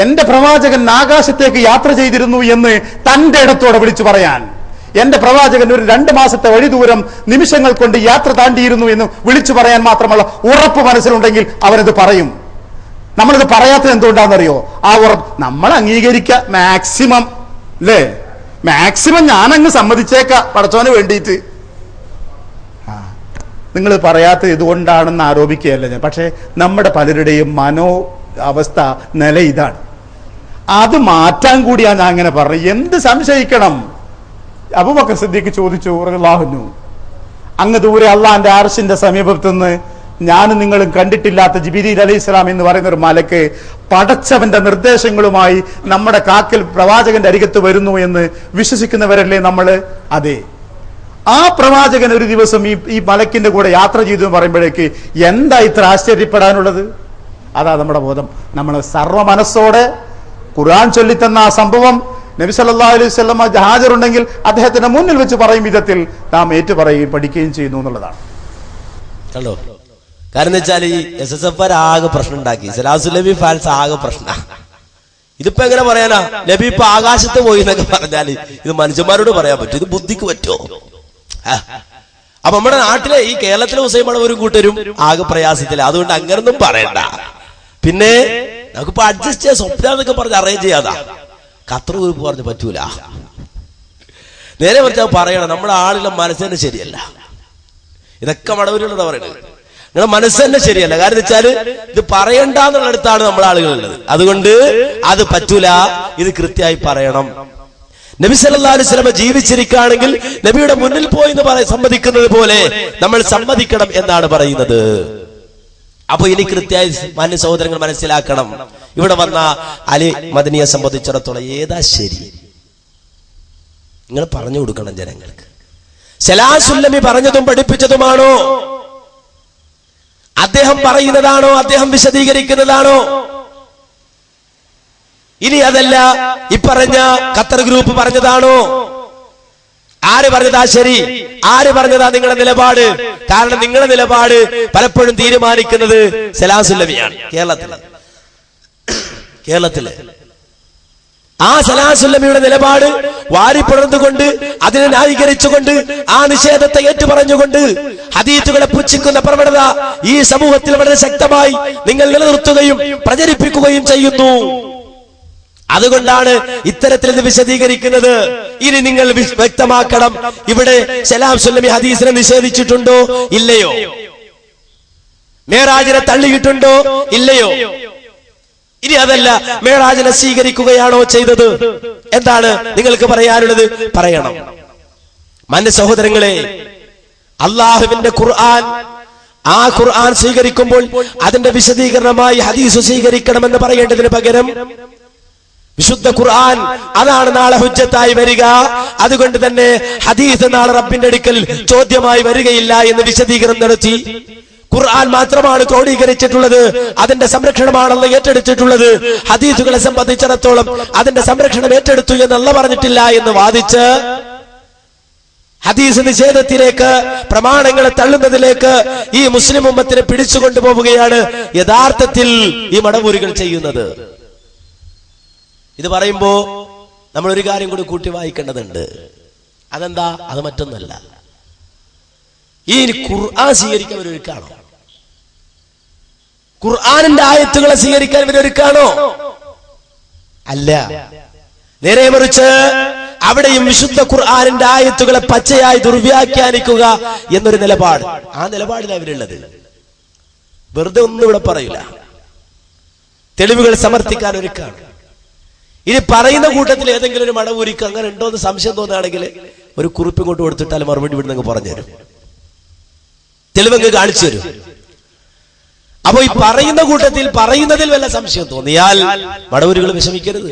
എന്റെ പ്രവാചകൻ ആകാശത്തേക്ക് യാത്ര ചെയ്തിരുന്നു എന്ന് തന്റെ ഇടത്തോടെ വിളിച്ചു പറയാൻ, എന്റെ പ്രവാചകൻ ഒരു 2 മാസത്തെ വഴി ദൂരം നിമിഷങ്ങൾ കൊണ്ട് യാത്ര താണ്ടിയിരുന്നു എന്ന് വിളിച്ചു പറയാൻ മാത്രമുള്ള ഉറപ്പ് മനസ്സിലുണ്ടെങ്കിൽ അവരത് പറയും. നമ്മളിത് പറയാത്തത് എന്തുകൊണ്ടാണെന്നറിയോ? ആ ഉറപ്പ് നമ്മൾ അംഗീകരിക്കുക മാക്സിമം, അല്ലേ? മാക്സിമം ഞാനങ്ങ് സമ്മതിച്ചേക്കാം പടച്ചോന് വേണ്ടിയിട്ട്. നിങ്ങൾ പറയാത്തത് ഇതുകൊണ്ടാണെന്ന് ആരോപിക്കുകയല്ല ഞാൻ. പക്ഷേ നമ്മുടെ പലരുടെയും മനോ അവസ്ഥ നില ഇതാണ്. അത് മാറ്റാൻ കൂടിയാണ് ഞാൻ അങ്ങനെ പറഞ്ഞത്. എന്ത് സംശയിക്കണം? അബൂബക്കർ സിദ്ദീഖ് ചോദിച്ചു, റളിയല്ലാഹു അൻഹു, അങ്ങ് ദൂരെ അള്ളാന്റെ അർശിന്റെ സമീപത്ത് നിന്ന് ഞാനും നിങ്ങളും കണ്ടിട്ടില്ലാത്ത ജിബ്രീൽ അലൈഹിസ്സലാം എന്ന് പറയുന്ന ഒരു മലക്ക് പടച്ചവന്റെ നിർദ്ദേശങ്ങളുമായി നമ്മുടെ കാക്കൽ പ്രവാചകന്റെ അരികത്ത് വരുന്നു എന്ന് വിശ്വസിക്കുന്നവരല്ലേ നമ്മള്? അതെ. ആ പ്രവാചകൻ ഒരു ദിവസം ഈ മലക്കിന്റെ കൂടെ യാത്ര ചെയ്തു എന്ന് പറയുമ്പോഴേക്ക് എന്താ ഇത്ര ആശ്ചര്യപ്പെടാനുള്ളത്? അതാ നമ്മുടെ ബോധം. നമ്മൾ സർവ്വ മനസ്സോടെ ഖുർആൻ ചൊല്ലിത്തന്ന ആ സംഭവം നബി സല്ലല്ലാഹു അലൈഹി വസല്ലം ഹാജറുണ്ടെങ്കിൽ അദ്ദേഹത്തിന്റെ മുന്നിൽ വെച്ച് പറയും വിധത്തിൽ നാം ഏറ്റുപറയുകയും പഠിക്കുകയും ചെയ്യുന്നു എന്നുള്ളതാണ്. കണ്ടോ? കാരണം എന്ന് വെച്ചാൽ ഈ SSF ആകെ പ്രശ്നം ഉണ്ടാക്കി. സലാസുല്ലബി ഫാൻസ് ആകെ പ്രശ്ന. ഇതിപ്പോ എങ്ങനെ പറയാനാ? നബി ഇപ്പൊ ആകാശത്ത് പോയി എന്നൊക്കെ പറഞ്ഞാല് ഇത് മനുഷ്യന്മാരോട് പറയാൻ പറ്റും? ഇത് ബുദ്ധിക്ക് പറ്റുമോ? അപ്പൊ നമ്മുടെ നാട്ടിലെ ഈ കേരളത്തിലെ ഹുസൈൻ ഒരു കൂട്ടരും ആകെ പ്രയാസത്തില്ല. അതുകൊണ്ട് അങ്ങനൊന്നും പറയണ്ട. പിന്നെ നമുക്കിപ്പോ അഡ്ജസ്റ്റ് ചെയ്യാൻ സ്വപ്ന എന്നൊക്കെ പറഞ്ഞ് അറേഞ്ച് ചെയ്യാതാ. ഖത്തർ ഗ്രൂപ്പ് പറഞ്ഞ് പറ്റൂല. നേരെ പറഞ്ഞാൽ പറയണം, നമ്മുടെ ആളുടെ മനസ്സ് തന്നെ ശരിയല്ല. ഇതൊക്കെ മടവൂരുള്ളതാ പറയുന്നത്. നിങ്ങളുടെ മനസ്സ് തന്നെ ശരിയല്ല. കാരണം വെച്ചാല് ഇത് പറയണ്ടെന്നുള്ളടത്താണ് നമ്മുടെ ആളുകളുള്ളത്. അതുകൊണ്ട് അത് പറ്റൂല, ഇത് കൃത്യമായി പറയണം. നബി സല്ലല്ലാഹു അലൈഹി വസല്ലം ജീവിച്ചിരിക്കുകയാണെങ്കിൽ നബിയുടെ മുന്നിൽ പോയി എന്ന് സമ്മതിക്കുന്നത് പോലെ നമ്മൾ സമ്മതിക്കണം എന്നാണ് പറയുന്നത്. അപ്പൊ ഇനി കൃത്യമായി മാന്യ സഹോദരങ്ങൾ മനസ്സിലാക്കണം, ഇവിടെ വന്ന അലി മദനിയെ സംബന്ധിച്ചിടത്തോളം ഏതാ ശരി? നിങ്ങൾ പറഞ്ഞു കൊടുക്കണം ജനങ്ങൾക്ക്. സലാസുല്ലമി പറഞ്ഞതും പഠിപ്പിച്ചതുമാണോ? അദ്ദേഹം പറയുന്നതാണോ? അദ്ദേഹം വിശദീകരിക്കുന്നതാണോ? ഇനി അതല്ല ഇപ്പറഞ്ഞ ഖത്തർ ഗ്രൂപ്പ് പറഞ്ഞതാണോ? ആര് പറഞ്ഞതാ ശരി? ആര് പറഞ്ഞതാ നിങ്ങളുടെ നിലപാട്? കാരണം നിങ്ങളുടെ നിലപാട് പലപ്പോഴും തീരുമാനിക്കുന്നത് സലാസുല്ലമിയാണ്. കേരളത്തില് ആ സലാസുല്ലമിയുടെ നിലപാട് വാരിപ്പുണർന്നുകൊണ്ട് അതിനെ ന്യായീകരിച്ചുകൊണ്ട് ആ നിഷേധത്തെ ഏറ്റുപറഞ്ഞുകൊണ്ട് ഹദീസുകളെ പുച്ഛിക്കുന്ന പ്രവണത ഈ സമൂഹത്തിൽ വളരെ ശക്തമായി നിങ്ങൾ നിലനിർത്തുകയും പ്രചരിപ്പിക്കുകയും ചെയ്യുന്നു. അതുകൊണ്ടാണ് ഇത്തരത്തിൽ ഇത് വിശദീകരിക്കുന്നത്. ഇനി നിങ്ങൾ വ്യക്തമാക്കണം, ഇവിടെ സലാം സുല്ലമി ഹദീസിനെ നിഷേധിച്ചിട്ടുണ്ടോ ഇല്ലയോ? മേറാജിനെ തള്ളിയിട്ടുണ്ടോ ഇല്ലയോ? ഇനി അതല്ല, മേറാജിനെ സ്വീകരിക്കുകയാണോ ചെയ്തത്? എന്താണ് നിങ്ങൾക്ക് പറയാനുള്ളത്? പറയണം. മാന്യ സഹോദരങ്ങളെ, അള്ളാഹുവിന്റെ ഖുർആൻ, ആ ഖുർആൻ സ്വീകരിക്കുമ്പോൾ അതിന്റെ വിശദീകരണമായി ഹദീസ് സ്വീകരിക്കണമെന്ന് പറയേണ്ടതിന് പകരം വിശുദ്ധ ഖുർആൻ അതാണ് നാളെ ഹുജ്ജത്തായി വരിക, അതുകൊണ്ട് തന്നെ ഹദീസ് നാളെ റബ്ബിന്റെ അടുക്കൽ ചോദ്യമായി വരികയില്ല എന്ന് വിശദീകരണം നടത്തി. ഖുർആൻ മാത്രമാണ് ക്രോഡീകരിച്ചിട്ടുള്ളത്, അതിന്റെ സംരക്ഷണമാണല്ലോ ഏറ്റെടുത്തിട്ടുള്ളത്. ഹദീസുകളെ സംബന്ധിച്ചിടത്തോളം അതിന്റെ സംരക്ഷണം ഏറ്റെടുത്തു എന്നല്ല പറഞ്ഞിട്ടില്ല എന്ന് വാദിച്ച് ഹദീസ് നിഷേധത്തിലേക്ക്, പ്രമാണങ്ങളെ തള്ളുന്നതിലേക്ക് ഈ മുസ്ലിം ഉമ്മത്തിനെ പിടിച്ചുകൊണ്ടുപോവുകയാണ് യഥാർത്ഥത്തിൽ ഈ മടവൂരികൾ ചെയ്യുന്നത്. ഇത് പറയുമ്പോ നമ്മൾ ഒരു കാര്യം കൂടി കൂട്ടി വായിക്കേണ്ടതുണ്ട്. അതെന്താ? അത് മറ്റൊന്നല്ല, ഈ ഖുർആൻ സ്വീകരിക്കാൻ ഇവരൊരുക്കാണോ? ഖുർആനിന്റെ ആയത്തുകളെ സ്വീകരിക്കാൻ ഇവരൊരുക്കാണോ? അല്ല. നേരെ മറിച്ച് അവിടെയും വിശുദ്ധ ഖുർആനിന്റെ ആയത്തുകളെ പച്ചയായി ദുർവ്യാഖ്യാനിക്കുക എന്നൊരു നിലപാട്, ആ നിലപാടിലാണ് അവരുള്ളത്. വെറുതെ ഒന്നും ഇവിടെ പറയില്ല, തെളിവുകൾ സമർത്ഥിക്കാൻ ഒരുക്കാണ്. ഇനി പറയുന്ന കൂട്ടത്തിൽ ഏതെങ്കിലും ഒരു മടവൂരിക്ക് അങ്ങനെ ഉണ്ടോ എന്ന് സംശയം തോന്നുകയാണെങ്കിൽ ഒരു കുറിപ്പ് ഇങ്ങോട്ട് കൊടുത്തിട്ടാൽ മറുപടി ഇവിടെ പറഞ്ഞുതരും, തെളിവങ്ങ് കാണിച്ചു തരും. അപ്പൊ ഈ പറയുന്ന കൂട്ടത്തിൽ പറയുന്നതിൽ വല്ല സംശയം തോന്നിയാൽ മടവൂരികൾ വിഷമിക്കരുത്,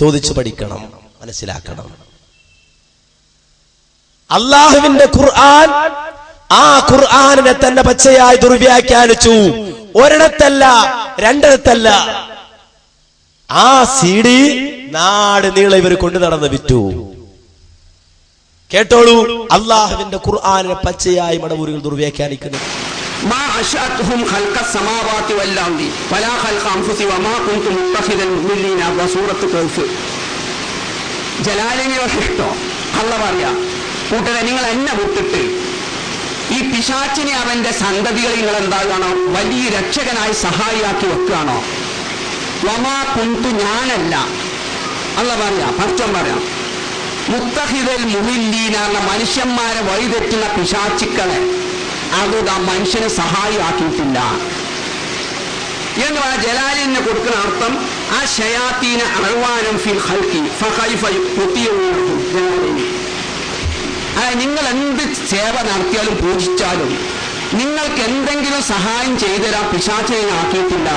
ചോദിച്ചു പഠിക്കണം, മനസ്സിലാക്കണം. അള്ളാഹുവിന്റെ ഖുർആൻ, ആ ഖുർആനിനെ തന്നെ പച്ചയായി ദുർവ്യാഖ്യാനിച്ചു. ഒരിടത്തല്ല, രണ്ടിടത്തല്ല. ആ CD നാട് നീളെ ഇവർ കൊണ്ടു നടന്ന് വിറ്റു. കേട്ടോളൂ, അള്ളാഹുവിന്റെ ഖുർആനിനെ പച്ചയായി മടവൂരികൾ ദുർവ്യാഖ്യാനിക്കുന്നു. അള്ള പറയാ, കൂട്ടരെ നിങ്ങൾ എന്നെ വിട്ടിട്ട് ഈ പിശാചിനെ അവന്റെ സന്തതികളെ നിങ്ങൾ എന്താകണോ വലിയ രക്ഷകനായി സഹായിയാക്കി വെക്കുകയാണോ? വമാ കുന്തു, ഞാനല്ല. അള്ള പറയാ, പറ്റം പറയാം, മുത്തഹിദൽ മുഹില്ലീന, മനുഷ്യന്മാരെ വഴിതെറ്റുന്ന പിശാചിക്കളെ അതുകൊണ്ട് ആ മനുഷ്യനെ സഹായിയാക്കിയിട്ടില്ല എന്ന് പറഞ്ഞ ജലാലിന് കൊടുക്കുന്ന അർത്ഥം ആ ശയാത്തീന അഹ്വാനം ഫിൽ ഖൽഖി ഫഖൈഫ യുതിയൂഹും. നിങ്ങൾ എന്ത് സേവ നടത്തിയാലും പൂജിച്ചാലും നിങ്ങൾക്ക് എന്തെങ്കിലും സഹായം ചെയ്തുതരാൻ പിശാചിനെ ആക്കിയിട്ടില്ല.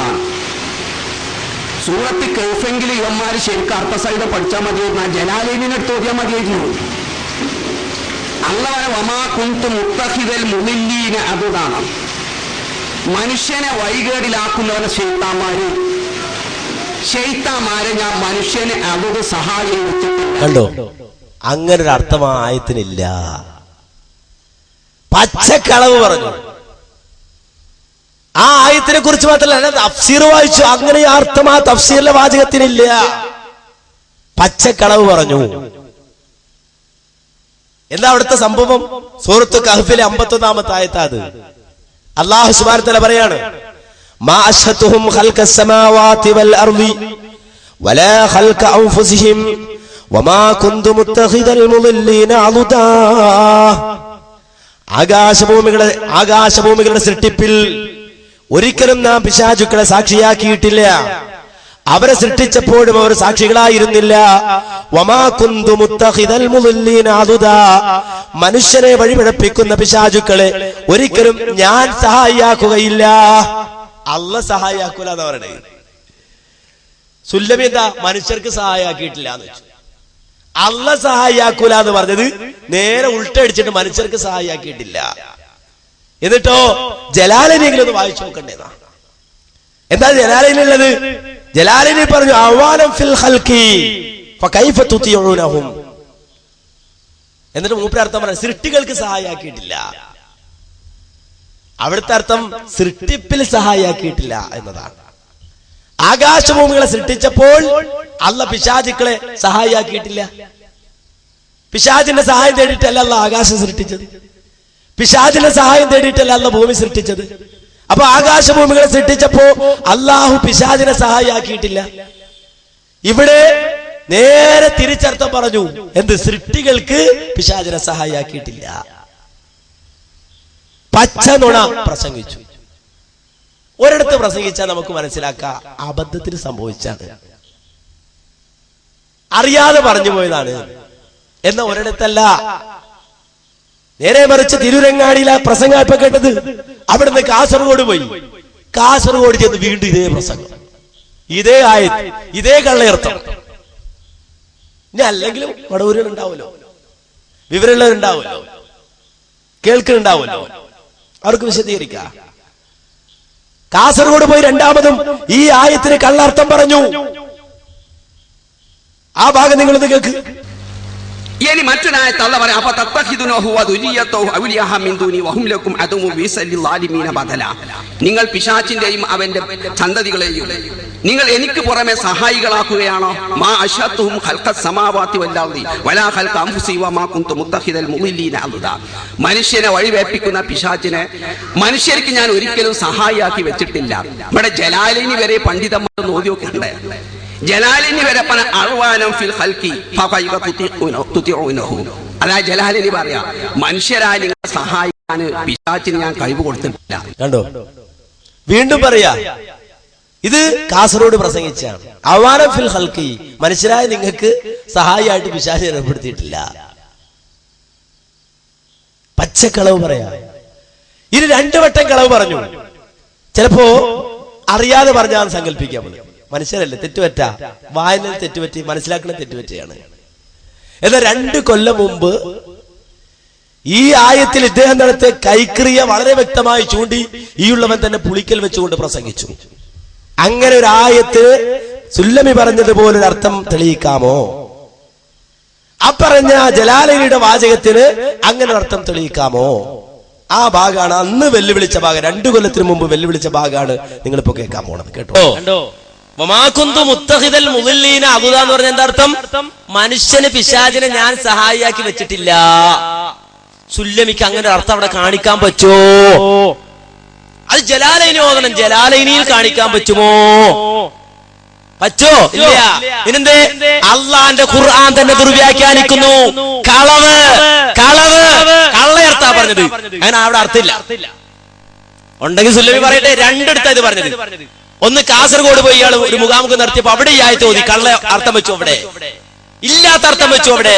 സൂറത്ത് കൗഫെങ്കിലും ഇവന്മാര് ശരിക്കും അർത്ഥസഹിതം പഠിച്ചാൽ മതിയായിരുന്നു, ജലാലിനെടുത്ത് ഓതിയാൽ മതിയായിരുന്നു. അല്ലാഹു വമാ കുന്തു മുത്തഖിദൽ മുദില്ലീന, അതാണ് മനുഷ്യനെ വഴികേടിലാക്കുന്നവരെ ശൈത്താന്മാരെ ഞാൻ മനുഷ്യനെ അവരുടെ സഹായം കണ്ടോ? അങ്ങനെ ഒരു അർത്ഥം ആ ആയത്തിനില്ല. പച്ചക്കളവ് പറഞ്ഞു. ആ ആയത്തിനെ കുറിച്ച് മാത്രമല്ല, തഫ്സീർ വായിച്ചു, അങ്ങനെ അർത്ഥം ആ തഫ്സീറിലെ വാചകത്തിനില്ല. പച്ചക്കളവ് പറഞ്ഞു. എന്താ അവിടുത്തെ സംഭവം? സൂറത്ത് കഹ്ഫിലെ 51-ാമത്തെ ആയത്താ അത്. അല്ലാഹു സുബ്ഹാനഹു വ തആല പറയാണ്, മാ അശ്ഹതുഹും ഖൽഖസ് സമാവാതി വൽ അർളി വലാ ഖൽഖ അൻഫുസിഹിം വമാ കുന്തു മുത്തഖിദൽ മുദില്ലീന അളുദാ. ആകാശഭൂമികളുടെ സൃഷ്ടിപ്പിൽ ഒരിക്കലും നാം പിശാചുക്കളെ സാക്ഷിയാക്കിയിട്ടില്ല. അവരെ സൃഷ്ടിച്ചപ്പോഴും അവർ സാക്ഷികളായിരുന്നില്ല. വമാ കുന്തു മുത്തഖിദൽ മുദില്ലീന അളുദാ. മനുഷ്യനെ വഴിപിഴപ്പിക്കുന്ന പിശാചുക്കളെ ഒരിക്കലും ഞാൻ സഹായിയാക്കുകയില്ല. അല്ല സഹായിയാക്കൂല എന്ന് പറയണേ. സുല്ലമി എന്താ? മനുഷ്യർക്ക് സഹായിയാക്കിയിട്ടില്ല എന്ന് വെച്ചു. അല്ല സഹായിയാക്കൂല എന്ന് പറഞ്ഞത് നേരെ ഉൾട്ടടിച്ചിട്ട് മനുഷ്യർക്ക് സഹായിയാക്കിയിട്ടില്ല. എന്നിട്ടോ ജലാലിനെങ്കിലും ഒന്ന് വായിച്ചു നോക്കണ്ടേതാ. എന്താ ജലാലിനുള്ളത്? ജലാലിനെ പറഞ്ഞു, അവാനം ഫിൽ ഖൽഖി ഫകൈഫ തുതിഊനഹും. എന്നിട്ട് മൂപ്പര് അർത്ഥം പറഞ്ഞു, സൃഷ്ടികൾക്ക് സഹായിയാക്കിയിട്ടില്ല. അവിടുത്തെ അർത്ഥം സൃഷ്ടിപ്പിൽ സഹായിയാക്കിയിട്ടില്ല എന്നതാണ്. ആകാശഭൂമികളെ സൃഷ്ടിച്ചപ്പോൾ അല്ല പിശാചുക്കളെ സഹായിയാക്കിയിട്ടില്ല. പിശാചിന്റെ സഹായം തേടിയിട്ടല്ല അല്ല ആകാശം സൃഷ്ടിച്ചത്. പിശാചിന്റെ സഹായം തേടിയിട്ടല്ല അല്ല ഭൂമി സൃഷ്ടിച്ചത്. അപ്പൊ ആകാശഭൂമികളെ സൃഷ്ടിച്ചപ്പോ അള്ളാഹു പിശാചിനെ സഹായിയാക്കിയിട്ടില്ല. ഇവിടെ നേരെ തിരിച്ചർത്ഥം പറഞ്ഞു. എന്ത്? സൃഷ്ടികൾക്ക് പിശാചിനെ സഹായിയാക്കിയിട്ടില്ല. പച്ച നുണ പ്രസംഗിച്ചു. ഒരിടത്ത് പ്രസംഗിച്ചാൽ നമുക്ക് മനസ്സിലാക്കാം അബദ്ധത്തിന് സംഭവിച്ചാണ്, അറിയാതെ പറഞ്ഞു പോയതാണ്. എന്ന ഒരിടത്തല്ല, നേരെ മറിച്ച് തിരുരങ്ങാടിയിലെ പ്രസംഗം ഇപ്പൊ കേട്ടത്. അവിടുന്ന് കാസർഗോഡ് പോയി, കാസർഗോഡ് ചെന്ന് വീണ്ടും ഇതേ പ്രസംഗം, ഇതേ ആയത്ത്, ഇതേ കള്ളയർത്ഥം. ഇനി അല്ലെങ്കിലും വടവൂരുകൾ ഉണ്ടാവുമല്ലോ, വിവരമുള്ളവരുണ്ടാവുമല്ലോ, കേൾക്കുന്നുണ്ടാവുമല്ലോ, അവർക്ക് വിശദീകരിക്കാം. കാസർഗോഡ് പോയി രണ്ടാമതും ഈ ആയത്തിന് കള്ളർത്ഥം പറഞ്ഞു. ആ ഭാഗം നിങ്ങളിത് കേൾക്ക്. ഇനി മറ്റൊരായത്ത് അല്ലാഹു പറയാ, അഫതത്തഖിദുനഹു വദുരിയതഹു അവലിയാഹ മിൻ ദൂനി വഹും ലക്കും അദമു ബിസലിൽ ളാലിമീന ബദല. നിങ്ങൾ പിശാചിന്റെയും അവന്റെ സന്തതികളെയും നിങ്ങൾ എനിക്ക് പുറമെ സഹായികളാക്കുകയാണോ? മാ അശത്തുഹും ഖൽഖസ് സമാവാതി വൽ അർളി വലാ ഖൽഖ അൻഫുസി വമാ കുന്തു മുത്തഖിദൽ മുളിലീന അൽദാ. മനുഷ്യനെ വഴിവേപ്പിക്കുന്ന പിശാചിനെ മനുഷ്യർക്ക് ഞാൻ ഒരിക്കലും സഹായിയാക്കി വെച്ചിട്ടില്ല. ഇവിടെ ജലാലിനി വരെ പണ്ഡിതന്മാർ നോക്കിയൊക്കെ ഉണ്ട്. ജലാലിനി വരെ പല അർവാനം ഫിൽ ഖൽഖി ഫഖൈക തുതിഉനഹു. അതായത് ജലാലിനി പറയാ, മനുഷ്യരായ നിങ്ങളെ സഹായിക്കാൻ പിശാചിന് ഞാൻ കഴിവ് കൊടുത്തിട്ടില്ല. കണ്ടോ, വീണ്ടും പറയാ, ഇത് കാസർഗോഡ് പ്രസംഗിച്ചാണ്. അവാനം ഫിൽ ഖൽഖി, മനുഷ്യരായ നിങ്ങൾക്ക് സഹായിയായിട്ട് പിശാചിനെ ഏർപ്പെടുത്തിയിട്ടില്ല. പച്ചക്കളവ് പറയാ. ഇത് രണ്ടു വട്ടം കളവ് പറഞ്ഞു. ചിലപ്പോ അറിയാതെ പറഞ്ഞാൽ സങ്കല്പിക്കാൻ പറ്റും. മനുഷ്യരല്ലേ, തെറ്റുപറ്റാ, വായനയിൽ തെറ്റുപറ്റി, മനസ്സിലാക്കുന്ന തെറ്റുപറ്റിയാണ്. എന്നാൽ 2 കൊല്ലം മുമ്പ് ഈ ആയത്തിൽ ഇദ്ദേഹം നടത്തിയ കൈക്രിയ വളരെ വ്യക്തമായി ചൂണ്ടി ഈ ഉള്ളവൻ തന്നെ പുളിക്കൽ വെച്ചുകൊണ്ട് പ്രസംഗിച്ചു. അങ്ങനെ ഒരു ആയത്ത് സുല്ലമി പറഞ്ഞതുപോലൊരു അർത്ഥം തെളിയിക്കാമോ? അപ്പറഞ്ഞ ജലാലിനിയുടെ വാചകത്തിന് അങ്ങനെ ഒരു അർത്ഥം തെളിയിക്കാമോ? ആ ഭാഗമാണ് അന്ന് വെല്ലുവിളിച്ച ഭാഗം, 2 കൊല്ലത്തിന് മുമ്പ് വെല്ലുവിളിച്ച ഭാഗമാണ് നിങ്ങളിപ്പോ കേൾക്കാൻ പോണത്. കേട്ടോ, മുത്തഖിദൽ മുളിലീന അബുദ എന്ന് പറഞ്ഞ എന്താ അർത്ഥം? മനുഷ്യന് പിശാചിനെ ഞാൻ സഹായിയാക്കി വെച്ചിട്ടില്ല. സുല്ലമിക്ക് അങ്ങനെ ഒരു അർത്ഥം അവിടെ കാണിക്കാൻ പറ്റുമോ? അത് ജലാലൈനി ഓതണം. ജലാലൈനിയിൽ കാണിക്കാൻ പറ്റുമോ? പറ്റോ? ഇല്ല. പിന്നെന്തേ? അള്ളാന്റെ ഖുർആൻ തന്നെ ദുർവ്യാഖ്യാനിക്കുന്നു. കളവ് കളവ് കള്ളയർത്താ പറഞ്ഞത്. അങ്ങനെ അവിടെ അർത്ഥമില്ല. ഉണ്ടെങ്കിൽ സുല്ലമി പറയട്ടെ, 2 അടുത്താ ഇത് പറഞ്ഞത്. ഒന്ന് കാസർഗോഡ് പോയി ഇയാൾ ഒരു മുഖാമുഖം നടത്തിയപ്പോ അവിടെ ഈ ആയത്ത് ഓതി കള്ള അർത്ഥം വെച്ചു, അവിടെ ഇല്ലാത്ത അർത്ഥം വെച്ചു അവിടെ.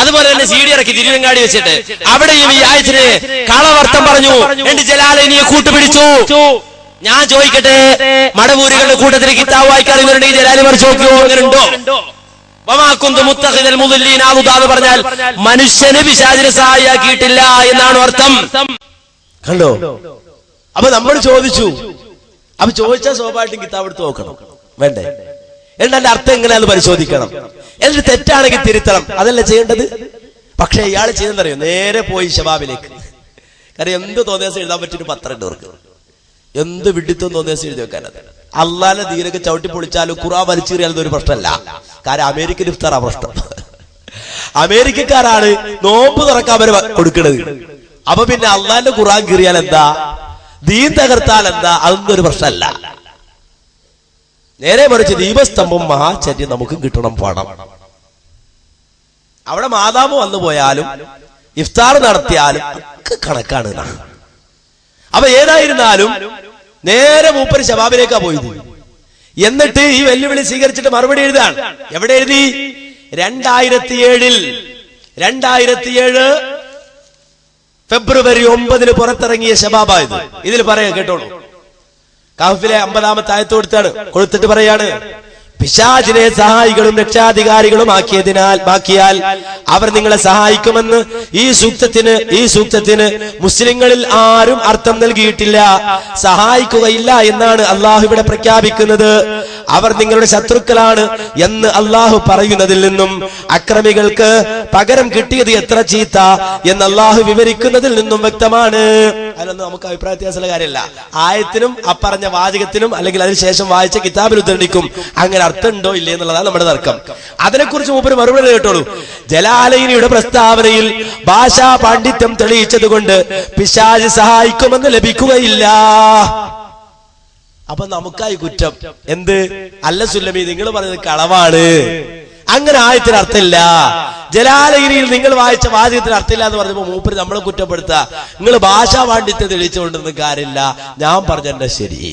അതുപോലെ തന്നെ CD ഇറക്കി തിരുവങ്ങാടി വെച്ചിട്ട് അവിടെയും ഈ ആയത്തിന് കളവർത്ഥം പറഞ്ഞു. എന്റെ ജലാലിനിയെ കൂട്ടുപിടിച്ചു. ഞാൻ ചോദിക്കട്ടെ, മടവൂരുകളുടെ കൂട്ടത്തിൽ കിതാബ് വായിക്കാറുണ്ടെങ്കിൽ ജലാലി മറിച്ച് നോക്കിയോ? അങ്ങനെ ഉണ്ടോ? മുത്തഖിദൽ മുളിലീന അബുദ എന്ന് പറഞ്ഞാൽ മനുഷ്യന് പിശാചിനെ സഹായിയാക്കിയിട്ടില്ല എന്നാണ് അർത്ഥം. കണ്ടോ? അപ്പൊ നമ്മൾ ചോദിച്ചു. അപ്പൊ ചോദിച്ചാൽ സ്വാഭാവികം കിതാബ് എടുത്ത് നോക്കണം, വേണ്ടേ? എന്നിട്ട് അർത്ഥം എങ്ങനെയാണെന്ന് പരിശോധിക്കണം. എന്നിട്ട് തെറ്റാണെങ്കിൽ തിരുത്തണം. അതല്ല ചെയ്യേണ്ടത്. പക്ഷെ ഇയാൾ ചെയ്തെന്നറിയോ? നേരെ പോയി ശബാബിലേക്ക്. കാരണം എന്ത് തോന്നിയ ദിവസം എഴുതാൻ പറ്റിയൊരു പത്രം ഉണ്ട് അവർക്ക്. എന്ത് വിഡിത്തം തോന്നിയ ദിവസം എഴുതി വെക്കാനത്. അള്ളാന്റെ ദീനൊക്കെ ചവിട്ടി പൊളിച്ചാലും ഖുർആൻ വലിച്ചെറിയാലും ഒരു പ്രശ്നമല്ല. കാരണം അമേരിക്കൻ ഇഫ്താറാ പ്രശ്നം. അമേരിക്കക്കാരാണ് നോമ്പ് തുറക്കാൻ വരെ കൊടുക്കണത്. അപ്പൊ പിന്നെ അള്ളാന്റെ ഖുർആൻ കീറിയാൽ എന്താ, ദീൻ തകർത്താൽ എന്താ, അതൊന്നും ഒരു പ്രശ്നമല്ല. നേരെ മറിച്ച് ദീപസ്തംഭം മഹാചര്യം നമുക്ക് കിട്ടണം, പാഠം. അവിടെ മാതാവ് വന്നു പോയാലും ഇഫ്താർ നടത്തിയാലും ഒക്കെ കണക്കാണ്. അപ്പൊ ഏതായിരുന്നാലും നേരെ മൂപ്പര് ശബാബിലേക്കാ പോയത്. എന്നിട്ട് ഈ വെല്ലുവിളി സ്വീകരിച്ചിട്ട് മറുപടി എഴുതാണ്. എവിടെ എഴുതി? 2007 ഫെബ്രുവരി 9 പുറത്തിറങ്ങിയ ശബാബായത്. ഇതിൽ പറയാ, കേട്ടോളൂ. കഹ്ഫിലെ 50-ാമത്തെ ആയത്ത് കൊടുത്തിട്ട് പറയാണ്, പിശാചിനെ സഹായികളും രക്ഷാധികാരികളും ആക്കിയാൽ അവർ നിങ്ങളെ സഹായിക്കുമെന്ന് ഈ സൂക്തത്തിന് മുസ്ലിങ്ങളിൽ ആരും അർത്ഥം നൽകിയിട്ടില്ല. സഹായിക്കുകയില്ല എന്നാണ് അള്ളാഹു ഇവിടെ പ്രഖ്യാപിക്കുന്നത്. അവർ നിങ്ങളുടെ ശത്രുക്കളാണ് എന്ന് അള്ളാഹു പറയുന്നതിൽ നിന്നും അക്രമികൾക്ക് പകരം കിട്ടിയത് എത്ര ചീത്ത എന്ന് അള്ളാഹു വിവരിക്കുന്നതിൽ നിന്നും വ്യക്തമാണ്. അതിനൊന്നും നമുക്ക് അഭിപ്രായ വ്യത്യാസമുള്ള കാര്യമല്ല. ആയത്തിനും അപ്പറഞ്ഞ വാചകത്തിനും അല്ലെങ്കിൽ അതിനുശേഷം വായിച്ച കിതാബിൽ ഉദ്ധരണിക്കും അങ്ങനെ അർത്ഥം ഉണ്ടോ ഇല്ലേ എന്നുള്ളതാണ് നമ്മുടെ തർക്കം. അതിനെക്കുറിച്ച് മൂപ്പര് മറുപടി കേട്ടോളൂ. ജലാലൈനിയുടെ പ്രസ്താവനയിൽ ഭാഷാ പാണ്ഡിത്യം തെളിയിച്ചത് കൊണ്ട് പിശാച് സഹായിക്കുമെന്ന് ലഭിക്കുകയില്ല. അപ്പൊ നമുക്കായി കുറ്റം. എന്ത്? അല്ല സുല്ലമി, നിങ്ങൾ പറഞ്ഞത് കളവാണ്, അങ്ങനെ ആയത്തിന് അർത്ഥമില്ല. ജലാലഗിരിയിൽ നിങ്ങൾ വായിച്ച വാചകത്തിന് അർത്ഥമില്ല എന്ന് പറഞ്ഞപ്പോ മൂപ്പര് നമ്മളെ കുറ്റപ്പെടുത്തുക, നിങ്ങൾ ഭാഷാ പാണ്ഡിത്യം തെളിയിച്ചുകൊണ്ടൊന്നും കാര്യമില്ല, ഞാൻ പറഞ്ഞെന്നെ ശരി.